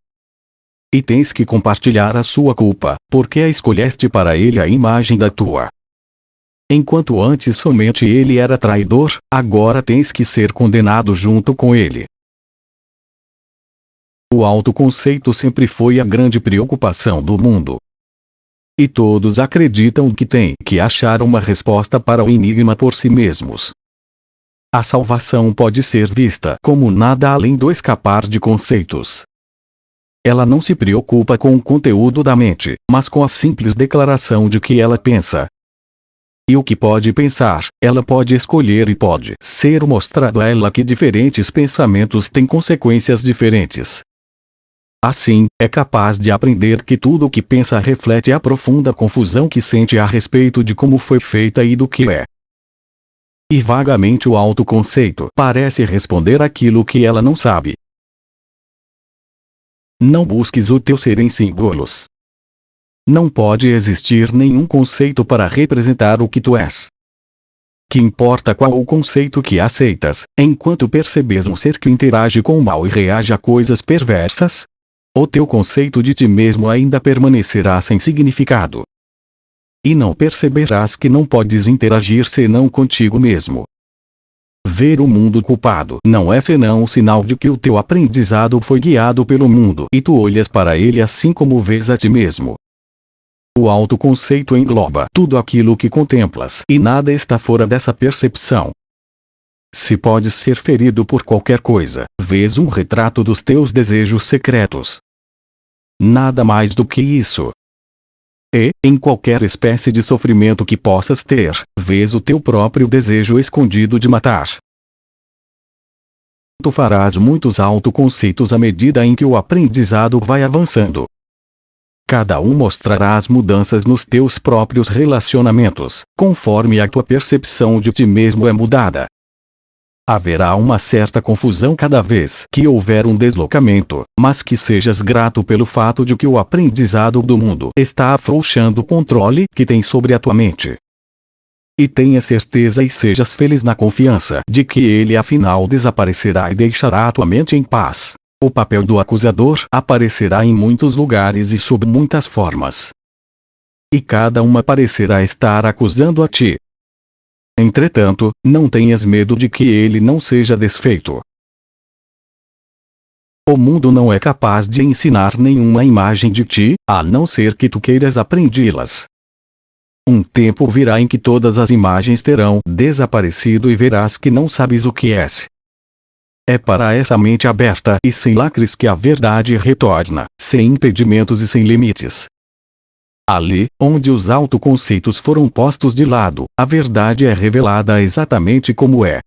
E tens que compartilhar a sua culpa, porque a escolheste para ele a imagem da tua. Enquanto antes somente ele era traidor, agora tens que ser condenado junto com ele. O autoconceito sempre foi a grande preocupação do mundo. E todos acreditam que têm que achar uma resposta para o enigma por si mesmos. A salvação pode ser vista como nada além do escapar de conceitos. Ela não se preocupa com o conteúdo da mente, mas com a simples declaração de que ela pensa. E o que pode pensar, ela pode escolher e pode ser mostrado a ela que diferentes pensamentos têm consequências diferentes. Assim, é capaz de aprender que tudo o que pensa reflete a profunda confusão que sente a respeito de como foi feita e do que é. E vagamente o autoconceito parece responder aquilo que ela não sabe. Não busques o teu ser em símbolos. Não pode existir nenhum conceito para representar o que tu és. Que importa qual o conceito que aceitas, enquanto percebes um ser que interage com o mal e reage a coisas perversas? O teu conceito de ti mesmo ainda permanecerá sem significado. E não perceberás que não podes interagir senão contigo mesmo. Ver o mundo culpado não é senão um sinal de que o teu aprendizado foi guiado pelo mundo e tu olhas para ele assim como vês a ti mesmo. O autoconceito engloba tudo aquilo que contemplas e nada está fora dessa percepção. Se podes ser ferido por qualquer coisa, vês um retrato dos teus desejos secretos. Nada mais do que isso. E, em qualquer espécie de sofrimento que possas ter, vês o teu próprio desejo escondido de matar. Tu farás muitos autoconceitos à medida em que o aprendizado vai avançando. Cada um mostrará as mudanças nos teus próprios relacionamentos, conforme a tua percepção de ti mesmo é mudada. Haverá uma certa confusão cada vez que houver um deslocamento, mas que sejas grato pelo fato de que o aprendizado do mundo está afrouxando o controle que tem sobre a tua mente. E tenha certeza e sejas feliz na confiança de que ele afinal desaparecerá e deixará a tua mente em paz. O papel do acusador aparecerá em muitos lugares e sob muitas formas. E cada uma parecerá estar acusando a ti. Entretanto, não tenhas medo de que ele não seja desfeito. O mundo não é capaz de ensinar nenhuma imagem de ti, a não ser que tu queiras aprendi-las. Um tempo virá em que todas as imagens terão desaparecido e verás que não sabes o que és. É para essa mente aberta e sem lacres que a verdade retorna, sem impedimentos e sem limites. Ali, onde os autoconceitos foram postos de lado, a verdade é revelada exatamente como é.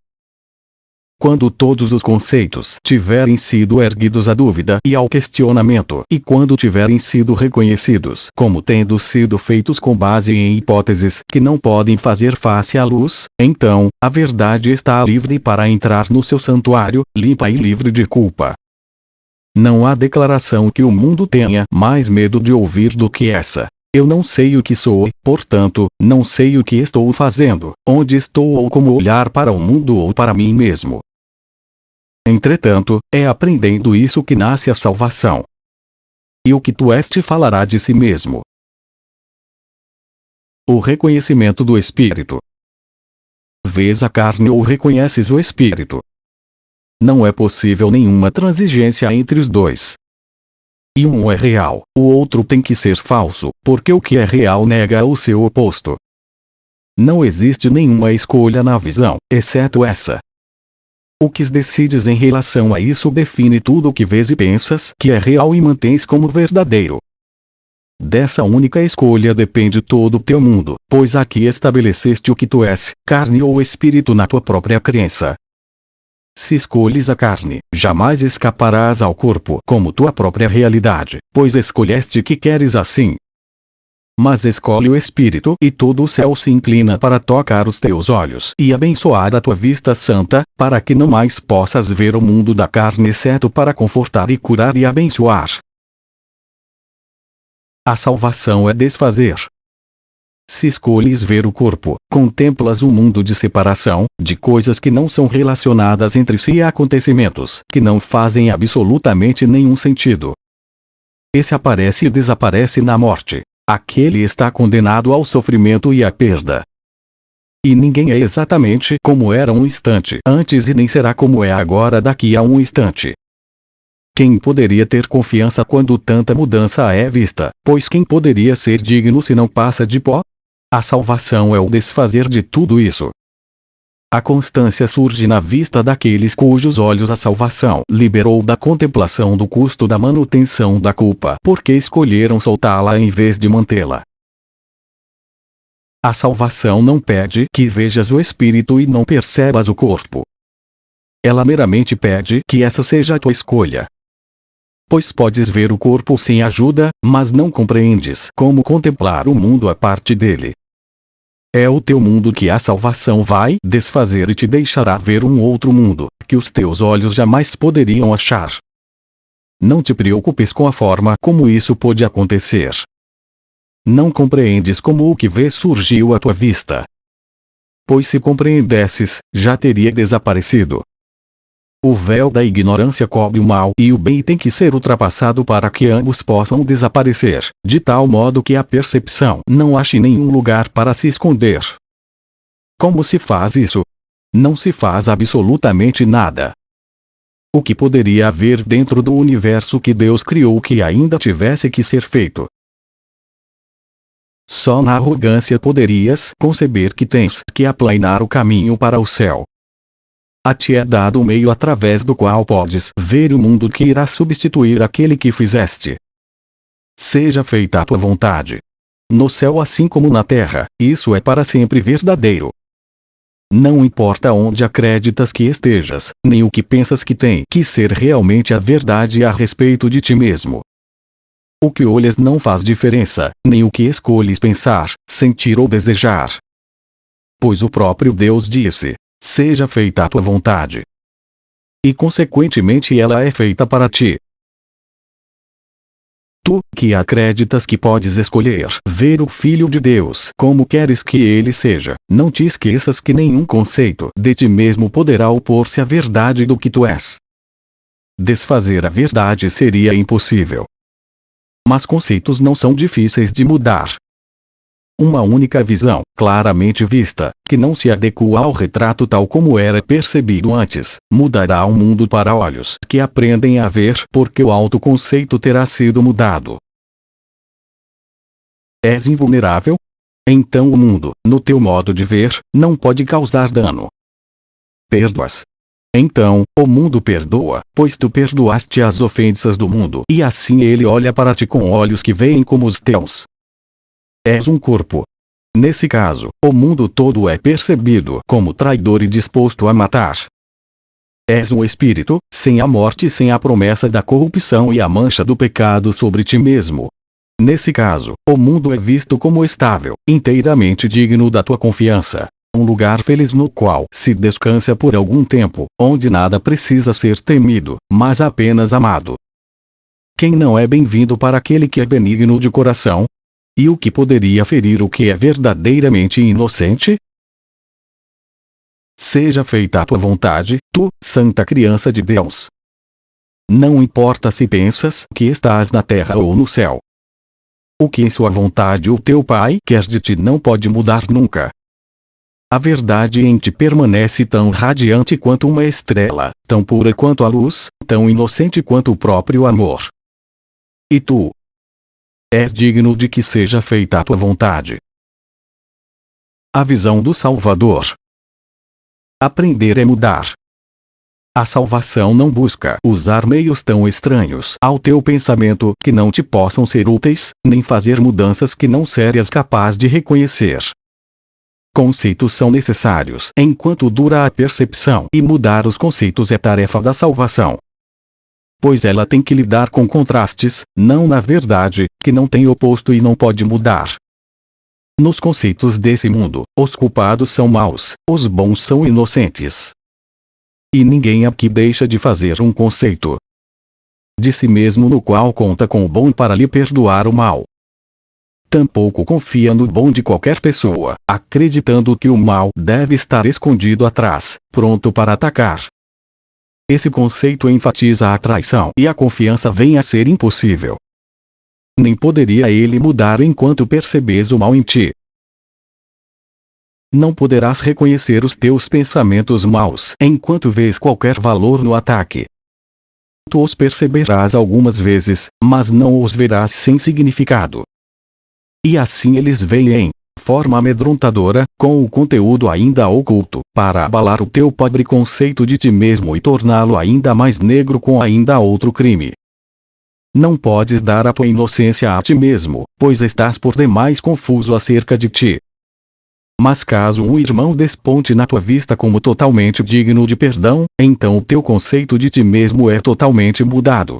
Quando todos os conceitos tiverem sido erguidos à dúvida e ao questionamento, e quando tiverem sido reconhecidos como tendo sido feitos com base em hipóteses que não podem fazer face à luz, então, a verdade está livre para entrar no seu santuário, limpa e livre de culpa. Não há declaração que o mundo tenha mais medo de ouvir do que essa. Eu não sei o que sou, portanto, não sei o que estou fazendo, onde estou ou como olhar para o mundo ou para mim mesmo. Entretanto, é aprendendo isso que nasce a salvação. E o que tu és te falará de si mesmo. O reconhecimento do Espírito. Vês a carne ou reconheces o Espírito? Não é possível nenhuma transigência entre os dois. E um é real, o outro tem que ser falso, porque o que é real nega o seu oposto. Não existe nenhuma escolha na visão, exceto essa. O que decides em relação a isso define tudo o que vês e pensas que é real e mantens como verdadeiro. Dessa única escolha depende todo o teu mundo, pois aqui estabeleceste o que tu és, carne ou espírito na tua própria crença. Se escolhes a carne, jamais escaparás ao corpo como tua própria realidade, pois escolheste que queres assim. Mas escolhe o espírito e todo o céu se inclina para tocar os teus olhos e abençoar a tua vista santa, para que não mais possas ver o mundo da carne exceto para confortar e curar e abençoar. A salvação é desfazer. Se escolhes ver o corpo, contemplas um mundo de separação, de coisas que não são relacionadas entre si e acontecimentos que não fazem absolutamente nenhum sentido. Esse aparece e desaparece na morte. Aquele está condenado ao sofrimento e à perda. E ninguém é exatamente como era um instante antes e nem será como é agora daqui a um instante. Quem poderia ter confiança quando tanta mudança é vista, pois quem poderia ser digno se não passa de pó? A salvação é o desfazer de tudo isso. A constância surge na vista daqueles cujos olhos a salvação liberou da contemplação do custo da manutenção da culpa, porque escolheram soltá-la em vez de mantê-la. A salvação não pede que vejas o espírito e não percebas o corpo. Ela meramente pede que essa seja a tua escolha. Pois podes ver o corpo sem ajuda, mas não compreendes como contemplar o mundo a parte dele. É o teu mundo que a salvação vai desfazer e te deixará ver um outro mundo, que os teus olhos jamais poderiam achar. Não te preocupes com a forma como isso pôde acontecer. Não compreendes como o que vês surgiu à tua vista. Pois se compreendesses, já teria desaparecido. O véu da ignorância cobre o mal e o bem e tem que ser ultrapassado para que ambos possam desaparecer, de tal modo que a percepção não ache nenhum lugar para se esconder. Como se faz isso? Não se faz absolutamente nada. O que poderia haver dentro do universo que Deus criou que ainda tivesse que ser feito? Só na arrogância poderias conceber que tens que aplainar o caminho para o céu. A ti é dado um meio através do qual podes ver o mundo que irá substituir aquele que fizeste. Seja feita a tua vontade. No céu assim como na terra, isso é para sempre verdadeiro. Não importa onde acreditas que estejas, nem o que pensas que tem que ser realmente a verdade a respeito de ti mesmo. O que olhas não faz diferença, nem o que escolhes pensar, sentir ou desejar. Pois o próprio Deus disse: seja feita a tua vontade. E consequentemente ela é feita para ti. Tu, que acreditas que podes escolher ver o Filho de Deus como queres que ele seja, não te esqueças que nenhum conceito de ti mesmo poderá opor-se à verdade do que tu és. Desfazer a verdade seria impossível. Mas conceitos não são difíceis de mudar. Uma única visão, claramente vista, que não se adequa ao retrato tal como era percebido antes, mudará o mundo para olhos que aprendem a ver porque o autoconceito terá sido mudado. És invulnerável? Então o mundo, no teu modo de ver, não pode causar dano. Perdoas? Então, o mundo perdoa, pois tu perdoaste as ofensas do mundo e assim ele olha para ti com olhos que veem como os teus. És um corpo. Nesse caso, o mundo todo é percebido como traidor e disposto a matar. És um espírito, sem a morte e sem a promessa da corrupção e a mancha do pecado sobre ti mesmo. Nesse caso, o mundo é visto como estável, inteiramente digno da tua confiança. Um lugar feliz no qual se descansa por algum tempo, onde nada precisa ser temido, mas apenas amado. Quem não é bem-vindo para aquele que é benigno de coração? E o que poderia ferir o que é verdadeiramente inocente? Seja feita a tua vontade, tu, santa criança de Deus. Não importa se pensas que estás na terra ou no céu. O que em sua vontade o teu Pai quer de ti não pode mudar nunca. A verdade em ti permanece tão radiante quanto uma estrela, tão pura quanto a luz, tão inocente quanto o próprio amor. E tu? És digno de que seja feita a tua vontade. A visão do Salvador. Aprender é mudar. A salvação não busca usar meios tão estranhos ao teu pensamento que não te possam ser úteis, nem fazer mudanças que não sejas capaz de reconhecer. Conceitos são necessários enquanto dura a percepção e mudar os conceitos é tarefa da salvação. Pois ela tem que lidar com contrastes, não na verdade, que não tem oposto e não pode mudar. Nos conceitos desse mundo, os culpados são maus, os bons são inocentes. E ninguém aqui deixa de fazer um conceito de si mesmo no qual conta com o bom para lhe perdoar o mal. Tampouco confia no bom de qualquer pessoa, acreditando que o mal deve estar escondido atrás, pronto para atacar. Esse conceito enfatiza a traição e a confiança vem a ser impossível. Nem poderia ele mudar enquanto percebes o mal em ti. Não poderás reconhecer os teus pensamentos maus enquanto vês qualquer valor no ataque. Tu os perceberás algumas vezes, mas não os verás sem significado. E assim eles vêm em forma amedrontadora, com o conteúdo ainda oculto, para abalar o teu pobre conceito de ti mesmo e torná-lo ainda mais negro com ainda outro crime. Não podes dar a tua inocência a ti mesmo, pois estás por demais confuso acerca de ti. Mas caso um irmão desponte na tua vista como totalmente digno de perdão, então o teu conceito de ti mesmo é totalmente mudado.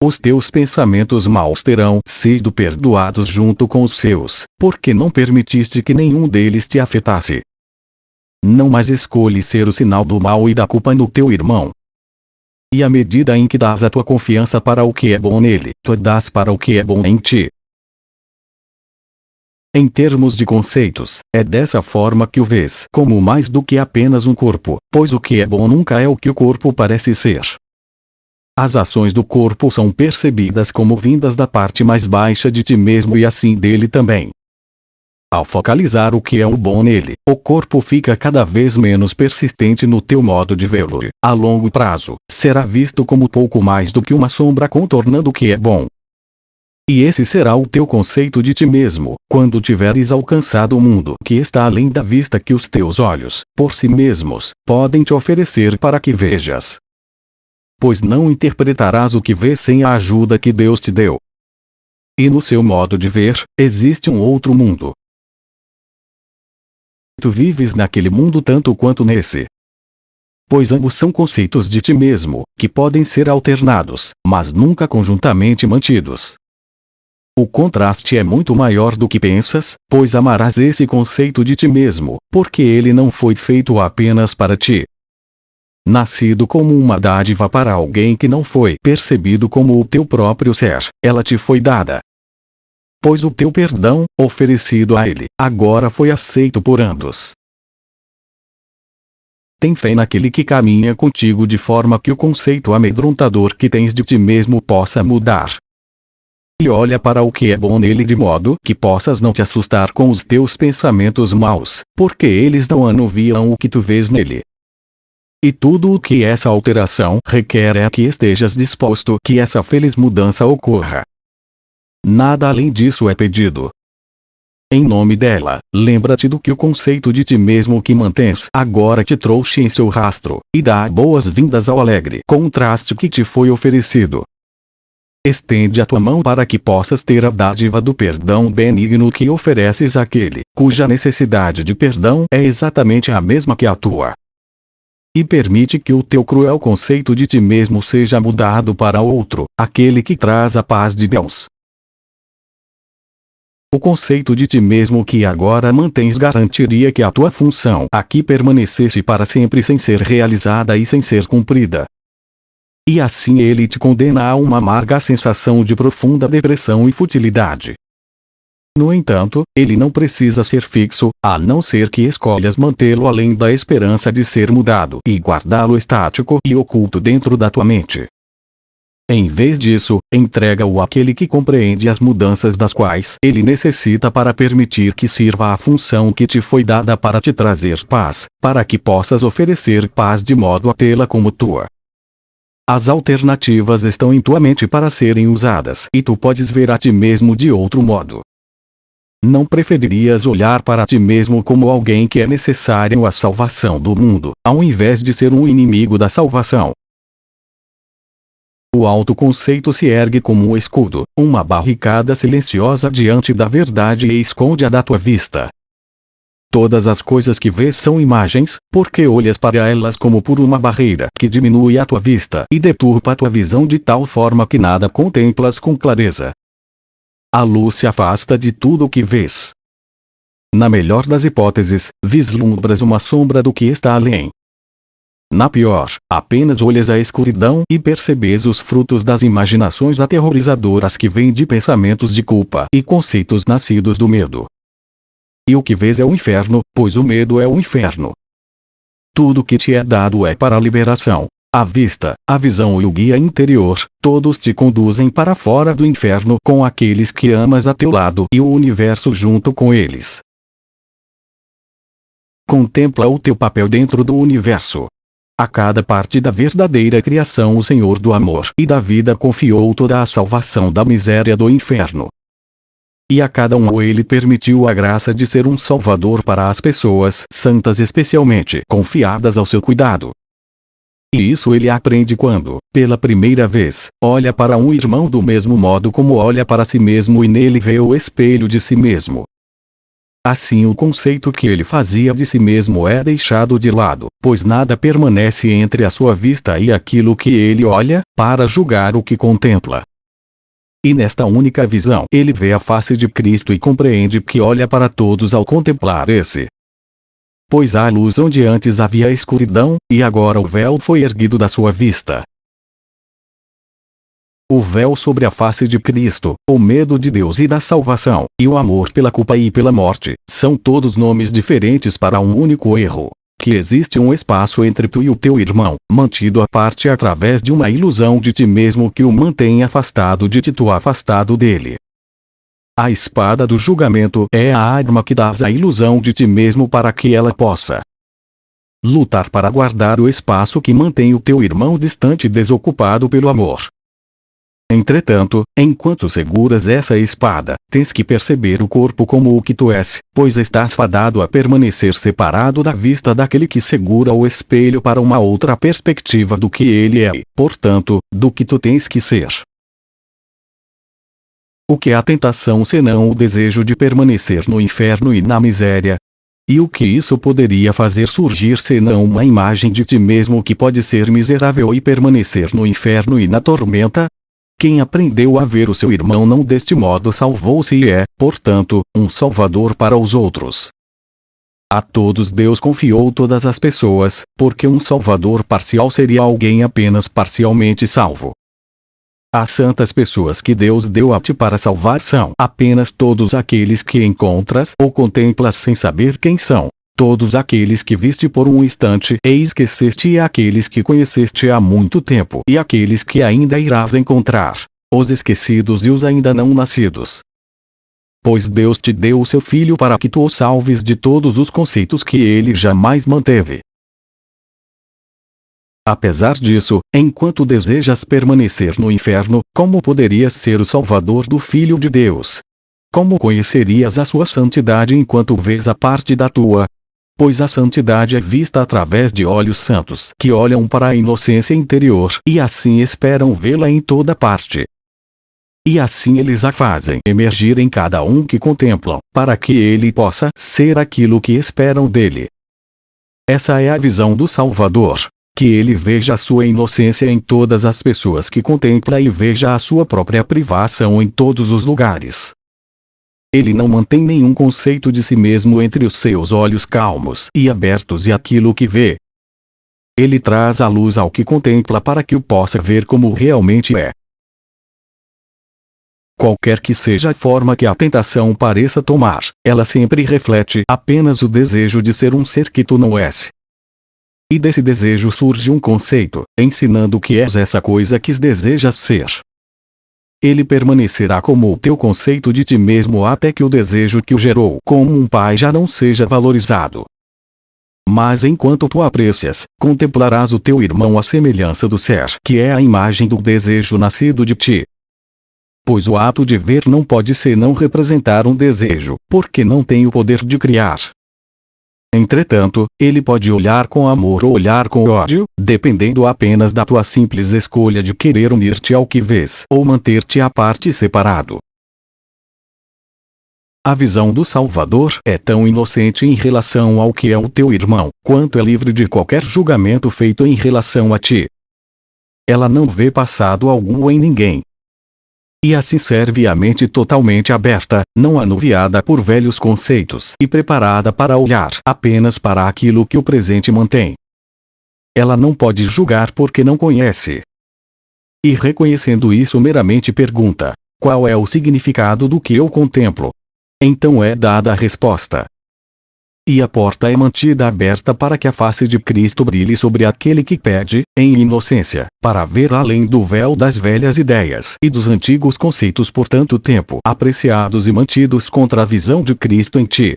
Os teus pensamentos maus terão sido perdoados junto com os seus, porque não permitiste que nenhum deles te afetasse. Não mais escolhes ser o sinal do mal e da culpa no teu irmão. E à medida em que dás a tua confiança para o que é bom nele, tu dás para o que é bom em ti. Em termos de conceitos, é dessa forma que o vês como mais do que apenas um corpo, pois o que é bom nunca é o que o corpo parece ser. As ações do corpo são percebidas como vindas da parte mais baixa de ti mesmo e assim dele também. Ao focalizar o que é o bom nele, o corpo fica cada vez menos persistente no teu modo de vê-lo. A longo prazo, será visto como pouco mais do que uma sombra contornando o que é bom. E esse será o teu conceito de ti mesmo, quando tiveres alcançado o mundo que está além da vista que os teus olhos, por si mesmos, podem te oferecer para que vejas. Pois não interpretarás o que vês sem a ajuda que Deus te deu. E no seu modo de ver, existe um outro mundo. Tu vives naquele mundo tanto quanto nesse. Pois ambos são conceitos de ti mesmo, que podem ser alternados, mas nunca conjuntamente mantidos. O contraste é muito maior do que pensas, pois amarás esse conceito de ti mesmo, porque ele não foi feito apenas para ti. Nascido como uma dádiva para alguém que não foi percebido como o teu próprio ser, ela te foi dada. Pois o teu perdão, oferecido a ele, agora foi aceito por ambos. Tem fé naquele que caminha contigo de forma que o conceito amedrontador que tens de ti mesmo possa mudar. E olha para o que é bom nele de modo que possas não te assustar com os teus pensamentos maus, porque eles não anuviam o que tu vês nele. E tudo o que essa alteração requer é que estejas disposto que essa feliz mudança ocorra. Nada além disso é pedido. Em nome dela, lembra-te do que o conceito de ti mesmo que mantens agora te trouxe em seu rastro, e dá boas-vindas ao alegre contraste que te foi oferecido. Estende a tua mão para que possas ter a dádiva do perdão benigno que ofereces àquele, cuja necessidade de perdão é exatamente a mesma que a tua. E permite que o teu cruel conceito de ti mesmo seja mudado para outro, aquele que traz a paz de Deus. O conceito de ti mesmo que agora mantens garantiria que a tua função aqui permanecesse para sempre sem ser realizada e sem ser cumprida. E assim ele te condena a uma amarga sensação de profunda depressão e futilidade. No entanto, ele não precisa ser fixo, a não ser que escolhas mantê-lo além da esperança de ser mudado e guardá-lo estático e oculto dentro da tua mente. Em vez disso, entrega-o àquele que compreende as mudanças das quais ele necessita para permitir que sirva a função que te foi dada para te trazer paz, para que possas oferecer paz de modo a tê-la como tua. As alternativas estão em tua mente para serem usadas e tu podes ver a ti mesmo de outro modo. Não preferirias olhar para ti mesmo como alguém que é necessário à salvação do mundo, ao invés de ser um inimigo da salvação? O autoconceito se ergue como um escudo, uma barricada silenciosa diante da verdade e esconde-a da tua vista. Todas as coisas que vês são imagens, porque olhas para elas como por uma barreira que diminui a tua vista e deturpa a tua visão de tal forma que nada contemplas com clareza. A luz se afasta de tudo o que vês. Na melhor das hipóteses, vislumbras uma sombra do que está além. Na pior, apenas olhas a escuridão e percebes os frutos das imaginações aterrorizadoras que vêm de pensamentos de culpa e conceitos nascidos do medo. E o que vês é o inferno, pois o medo é o inferno. Tudo que te é dado é para a liberação. A vista, a visão e o guia interior, todos te conduzem para fora do inferno com aqueles que amas a teu lado e o universo junto com eles. Contempla o teu papel dentro do universo. A cada parte da verdadeira criação o Senhor do amor e da vida confiou toda a salvação da miséria do inferno. E a cada um ele permitiu a graça de ser um salvador para as pessoas santas especialmente confiadas ao seu cuidado. E isso ele aprende quando, pela primeira vez, olha para um irmão do mesmo modo como olha para si mesmo e nele vê o espelho de si mesmo. Assim o conceito que ele fazia de si mesmo é deixado de lado, pois nada permanece entre a sua vista e aquilo que ele olha, para julgar o que contempla. E nesta única visão ele vê a face de Cristo e compreende que olha para todos ao contemplar esse. Pois há luz onde antes havia escuridão, e agora o véu foi erguido da sua vista. O véu sobre a face de Cristo, o medo de Deus e da salvação, e o amor pela culpa e pela morte, são todos nomes diferentes para um único erro. Que existe um espaço entre tu e o teu irmão, mantido à parte através de uma ilusão de ti mesmo que o mantém afastado de ti, tu afastado dele. A espada do julgamento é a arma que dás à ilusão de ti mesmo para que ela possa lutar para guardar o espaço que mantém o teu irmão distante e desocupado pelo amor. Entretanto, enquanto seguras essa espada, tens que perceber o corpo como o que tu és, pois estás fadado a permanecer separado da vista daquele que segura o espelho para uma outra perspectiva do que ele é e, portanto, do que tu tens que ser. O que é a tentação senão o desejo de permanecer no inferno e na miséria? E o que isso poderia fazer surgir senão uma imagem de ti mesmo que pode ser miserável e permanecer no inferno e na tormenta? Quem aprendeu a ver o seu irmão não deste modo salvou-se e é, portanto, um salvador para os outros. A todos Deus confiou todas as pessoas, porque um salvador parcial seria alguém apenas parcialmente salvo. As santas pessoas que Deus deu a ti para salvar são apenas todos aqueles que encontras ou contemplas sem saber quem são, todos aqueles que viste por um instante e esqueceste e aqueles que conheceste há muito tempo e aqueles que ainda irás encontrar, os esquecidos e os ainda não nascidos. Pois Deus te deu o seu Filho para que tu o salves de todos os conceitos que ele jamais manteve. Apesar disso, enquanto desejas permanecer no inferno, como poderias ser o salvador do Filho de Deus? Como conhecerias a sua santidade enquanto vês a parte da tua? Pois a santidade é vista através de olhos santos que olham para a inocência interior e assim esperam vê-la em toda parte. E assim eles a fazem emergir em cada um que contemplam, para que ele possa ser aquilo que esperam dele. Essa é a visão do Salvador. Que ele veja a sua inocência em todas as pessoas que contempla e veja a sua própria privação em todos os lugares. Ele não mantém nenhum conceito de si mesmo entre os seus olhos calmos e abertos e aquilo que vê. Ele traz a luz ao que contempla para que o possa ver como realmente é. Qualquer que seja a forma que a tentação pareça tomar, ela sempre reflete apenas o desejo de ser um ser que tu não és. E desse desejo surge um conceito, ensinando que és essa coisa que desejas ser. Ele permanecerá como o teu conceito de ti mesmo até que o desejo que o gerou como um pai já não seja valorizado. Mas enquanto tu aprecias, contemplarás o teu irmão à semelhança do ser que é a imagem do desejo nascido de ti. Pois o ato de ver não pode senão representar um desejo, porque não tem o poder de criar. Entretanto, ele pode olhar com amor ou olhar com ódio, dependendo apenas da tua simples escolha de querer unir-te ao que vês ou manter-te à parte separado. A visão do Salvador é tão inocente em relação ao que é o teu irmão, quanto é livre de qualquer julgamento feito em relação a ti. Ela não vê passado algum em ninguém. E assim serve a mente totalmente aberta, não anuviada por velhos conceitos e preparada para olhar apenas para aquilo que o presente mantém. Ela não pode julgar porque não conhece. E reconhecendo isso meramente pergunta: qual é o significado do que eu contemplo? Então é dada a resposta. E a porta é mantida aberta para que a face de Cristo brilhe sobre aquele que pede, em inocência, para ver além do véu das velhas ideias e dos antigos conceitos por tanto tempo apreciados e mantidos contra a visão de Cristo em ti.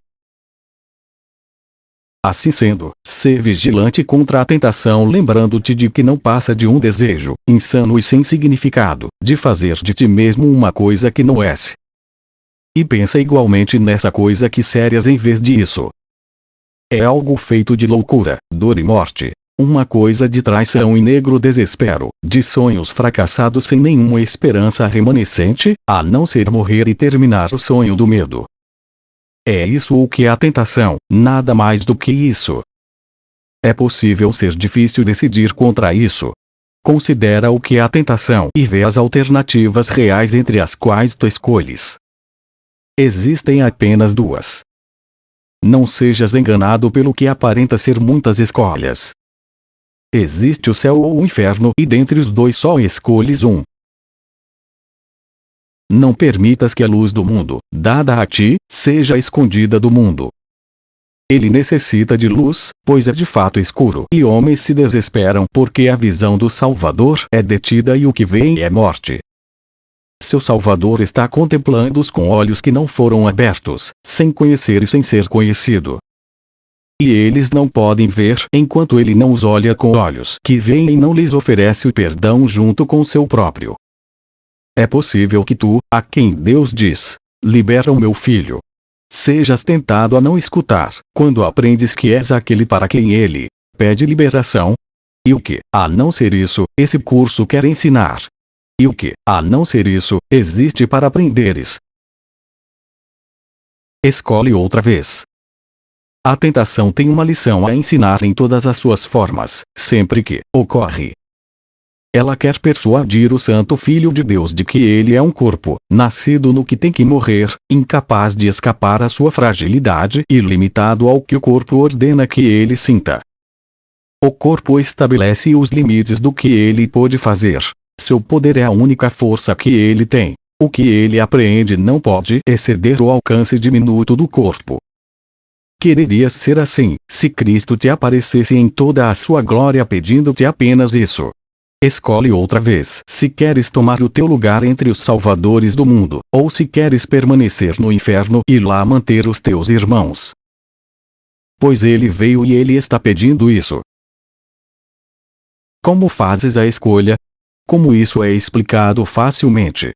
Assim sendo, sê vigilante contra a tentação, lembrando-te de que não passa de um desejo, insano e sem significado, de fazer de ti mesmo uma coisa que não és. E pensa igualmente nessa coisa que sérias em vez disso. É algo feito de loucura, dor e morte, uma coisa de traição e negro desespero, de sonhos fracassados sem nenhuma esperança remanescente, a não ser morrer e terminar o sonho do medo. É isso o que é a tentação, nada mais do que isso. É possível ser difícil decidir contra isso. Considera o que é a tentação e vê as alternativas reais entre as quais tu escolhes. Existem apenas duas. Não sejas enganado pelo que aparenta ser muitas escolhas. Existe o céu ou o inferno e dentre os dois só escolhes um. Não permitas que a luz do mundo, dada a ti, seja escondida do mundo. Ele necessita de luz, pois é de fato escuro e homens se desesperam porque a visão do Salvador é detida e o que vem é morte. Seu Salvador está contemplando-os com olhos que não foram abertos, sem conhecer e sem ser conhecido. E eles não podem ver enquanto ele não os olha com olhos que veem e não lhes oferece o perdão junto com seu próprio. É possível que tu, a quem Deus diz, libera o meu filho, sejas tentado a não escutar, quando aprendes que és aquele para quem ele pede liberação. E o que, a não ser isso, esse curso quer ensinar? E o que, a não ser isso, existe para aprenderes? Escolhe outra vez. A tentação tem uma lição a ensinar em todas as suas formas, sempre que ocorre. Ela quer persuadir o Santo Filho de Deus de que ele é um corpo, nascido no que tem que morrer, incapaz de escapar à sua fragilidade e limitado ao que o corpo ordena que ele sinta. O corpo estabelece os limites do que ele pode fazer. Seu poder é a única força que ele tem. O que ele apreende não pode exceder o alcance diminuto do corpo. Quererias ser assim, se Cristo te aparecesse em toda a sua glória pedindo-te apenas isso. Escolhe outra vez se queres tomar o teu lugar entre os salvadores do mundo, ou se queres permanecer no inferno e lá manter os teus irmãos. Pois ele veio e ele está pedindo isso. Como fazes a escolha? Como isso é explicado facilmente?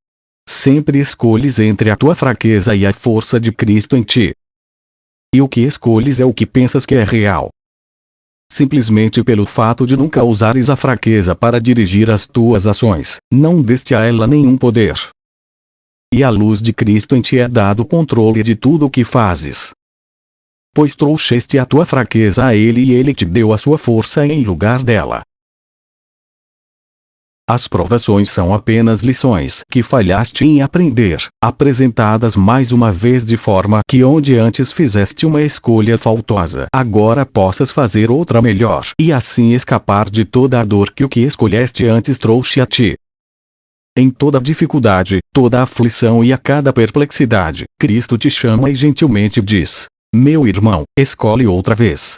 Sempre escolhes entre a tua fraqueza e a força de Cristo em ti. E o que escolhes é o que pensas que é real. Simplesmente pelo fato de nunca usares a fraqueza para dirigir as tuas ações, não deste a ela nenhum poder. E a luz de Cristo em ti é dado o controle de tudo o que fazes. Pois trouxeste a tua fraqueza a ele e ele te deu a sua força em lugar dela. As provações são apenas lições que falhaste em aprender, apresentadas mais uma vez de forma que onde antes fizeste uma escolha faltosa, agora possas fazer outra melhor e assim escapar de toda a dor que o que escolheste antes trouxe a ti. Em toda dificuldade, toda aflição e a cada perplexidade, Cristo te chama e gentilmente diz: meu irmão, escolhe outra vez.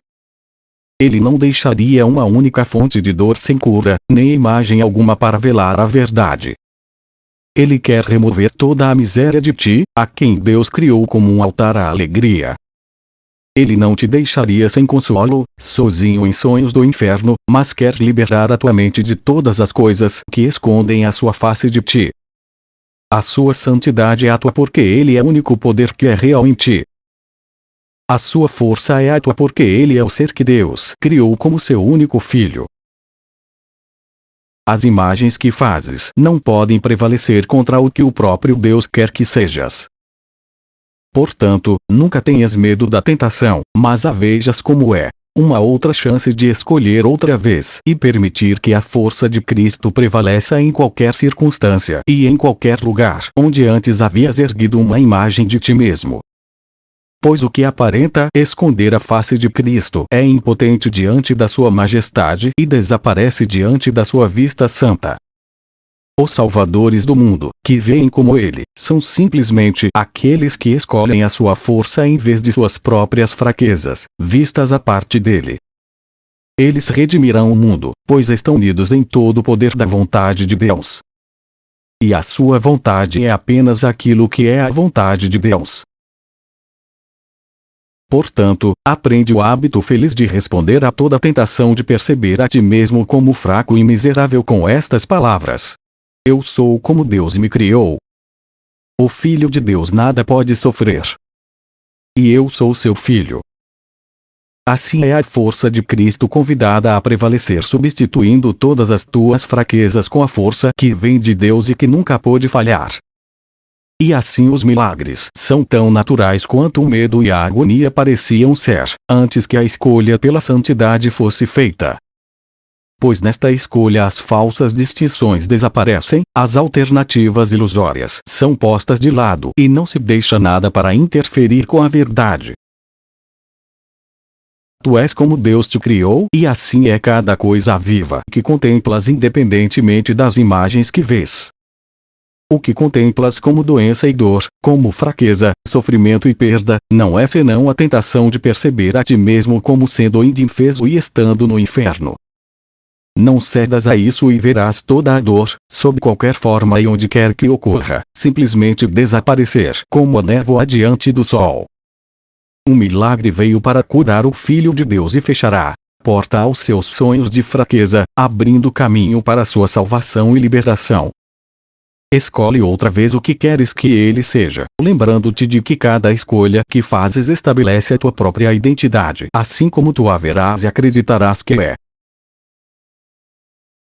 Ele não deixaria uma única fonte de dor sem cura, nem imagem alguma para velar a verdade. Ele quer remover toda a miséria de ti, a quem Deus criou como um altar à alegria. Ele não te deixaria sem consolo, sozinho em sonhos do inferno, mas quer liberar a tua mente de todas as coisas que escondem a sua face de ti. A sua santidade é a tua porque ele é o único poder que é real em ti. A sua força é a tua porque ele é o ser que Deus criou como seu único filho. As imagens que fazes não podem prevalecer contra o que o próprio Deus quer que sejas. Portanto, nunca tenhas medo da tentação, mas a vejas como é, uma outra chance de escolher outra vez e permitir que a força de Cristo prevaleça em qualquer circunstância e em qualquer lugar onde antes havias erguido uma imagem de ti mesmo. Pois o que aparenta esconder a face de Cristo é impotente diante da sua majestade e desaparece diante da sua vista santa. Os salvadores do mundo, que veem como ele, são simplesmente aqueles que escolhem a sua força em vez de suas próprias fraquezas, vistas à parte dele. Eles redimirão o mundo, pois estão unidos em todo o poder da vontade de Deus. E a sua vontade é apenas aquilo que é a vontade de Deus. Portanto, aprende o hábito feliz de responder a toda tentação de perceber a ti mesmo como fraco e miserável com estas palavras: eu sou como Deus me criou. O Filho de Deus nada pode sofrer. E eu sou seu filho. Assim é a força de Cristo convidada a prevalecer, substituindo todas as tuas fraquezas com a força que vem de Deus e que nunca pôde falhar. E assim os milagres são tão naturais quanto o medo e a agonia pareciam ser, antes que a escolha pela santidade fosse feita. Pois nesta escolha as falsas distinções desaparecem, as alternativas ilusórias são postas de lado e não se deixa nada para interferir com a verdade. Tu és como Deus te criou e assim é cada coisa viva que contemplas independentemente das imagens que vês. O que contemplas como doença e dor, como fraqueza, sofrimento e perda, não é senão a tentação de perceber a ti mesmo como sendo indefeso e estando no inferno. Não cedas a isso e verás toda a dor, sob qualquer forma e onde quer que ocorra, simplesmente desaparecer como a névoa diante do sol. Um milagre veio para curar o Filho de Deus e fechará porta aos seus sonhos de fraqueza, abrindo caminho para sua salvação e liberação. Escolhe outra vez o que queres que ele seja, lembrando-te de que cada escolha que fazes estabelece a tua própria identidade, assim como tu a verás e acreditarás que é.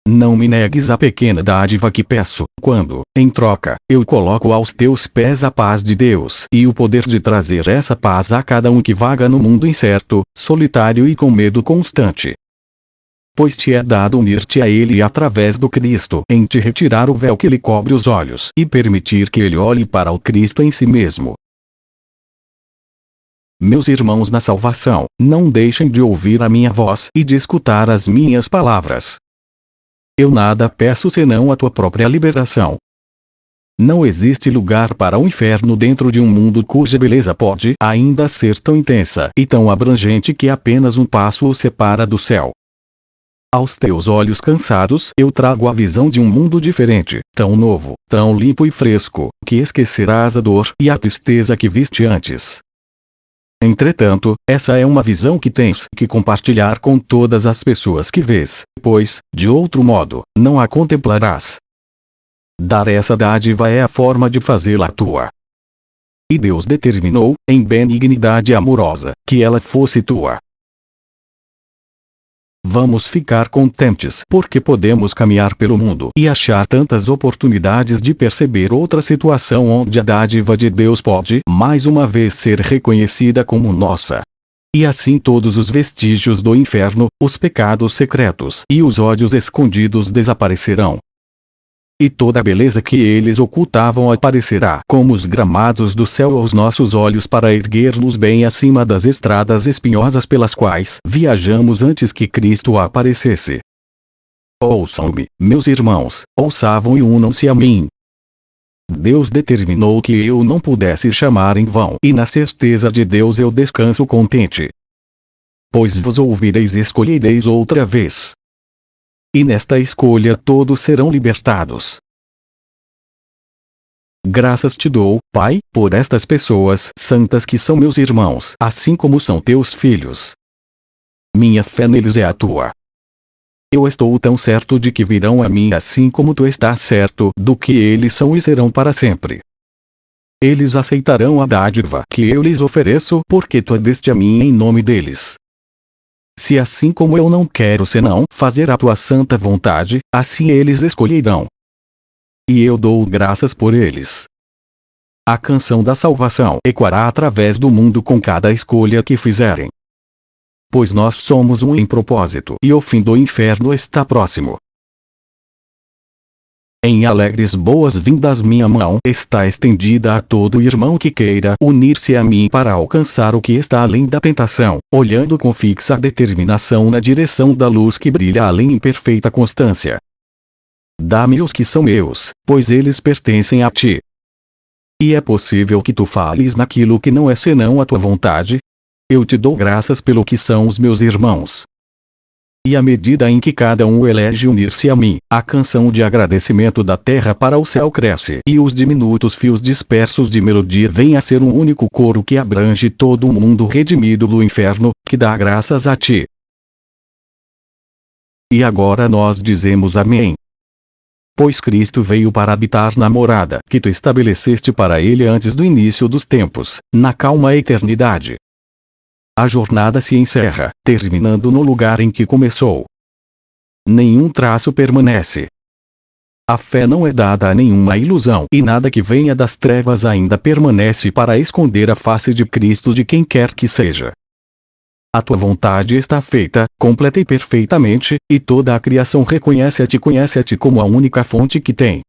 Não me negues a pequena dádiva que peço, quando, em troca, eu coloco aos teus pés a paz de Deus e o poder de trazer essa paz a cada um que vaga no mundo incerto, solitário e com medo constante. Pois te é dado unir-te a Ele através do Cristo, em te retirar o véu que lhe cobre os olhos e permitir que ele olhe para o Cristo em si mesmo. Meus irmãos na salvação, não deixem de ouvir a minha voz e de escutar as minhas palavras. Eu nada peço senão a tua própria liberação. Não existe lugar para o inferno dentro de um mundo cuja beleza pode ainda ser tão intensa e tão abrangente que apenas um passo o separa do céu. Aos teus olhos cansados eu trago a visão de um mundo diferente, tão novo, tão limpo e fresco, que esquecerás a dor e a tristeza que viste antes. Entretanto, essa é uma visão que tens que compartilhar com todas as pessoas que vês, pois, de outro modo, não a contemplarás. Dar essa dádiva é a forma de fazê-la tua. E Deus determinou, em benignidade amorosa, que ela fosse tua. Vamos ficar contentes porque podemos caminhar pelo mundo e achar tantas oportunidades de perceber outra situação onde a dádiva de Deus pode mais uma vez ser reconhecida como nossa. E assim todos os vestígios do inferno, os pecados secretos e os ódios escondidos desaparecerão. E toda a beleza que eles ocultavam aparecerá como os gramados do céu aos nossos olhos para erguer-nos bem acima das estradas espinhosas pelas quais viajamos antes que Cristo aparecesse. Ouçam-me, meus irmãos, ouçam e unam-se a mim. Deus determinou que eu não pudesse chamar em vão e na certeza de Deus eu descanso contente. Pois vos ouvireis e escolhereis outra vez. E nesta escolha todos serão libertados. Graças te dou, Pai, por estas pessoas santas que são meus irmãos, assim como são teus filhos. Minha fé neles é a tua. Eu estou tão certo de que virão a mim assim como tu estás certo do que eles são e serão para sempre. Eles aceitarão a dádiva que eu lhes ofereço porque tu a deste a mim em nome deles. Se assim como eu não quero senão fazer a tua santa vontade, assim eles escolherão. E eu dou graças por eles. A canção da salvação ecoará através do mundo com cada escolha que fizerem. Pois nós somos um em propósito e o fim do inferno está próximo. Em alegres boas-vindas minha mão está estendida a todo irmão que queira unir-se a mim para alcançar o que está além da tentação, olhando com fixa determinação na direção da luz que brilha além em perfeita constância. Dá-me os que são meus, pois eles pertencem a ti. E é possível que tu fales naquilo que não é senão a tua vontade? Eu te dou graças pelo que são os meus irmãos. E à medida em que cada um elege unir-se a mim, a canção de agradecimento da terra para o céu cresce e os diminutos fios dispersos de melodia vêm a ser um único coro que abrange todo o mundo redimido do inferno, que dá graças a ti. E agora nós dizemos amém. Pois Cristo veio para habitar na morada que tu estabeleceste para ele antes do início dos tempos, na calma eternidade. A jornada se encerra, terminando no lugar em que começou. Nenhum traço permanece. A fé não é dada a nenhuma ilusão e nada que venha das trevas ainda permanece para esconder a face de Cristo de quem quer que seja. A tua vontade está feita, completa e perfeitamente, e toda a criação conhece a ti como a única fonte que tem.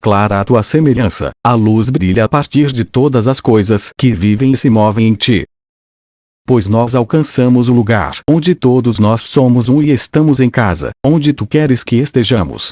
Clara a tua semelhança, a luz brilha a partir de todas as coisas que vivem e se movem em ti. Pois nós alcançamos o lugar onde todos nós somos um e estamos em casa, onde tu queres que estejamos.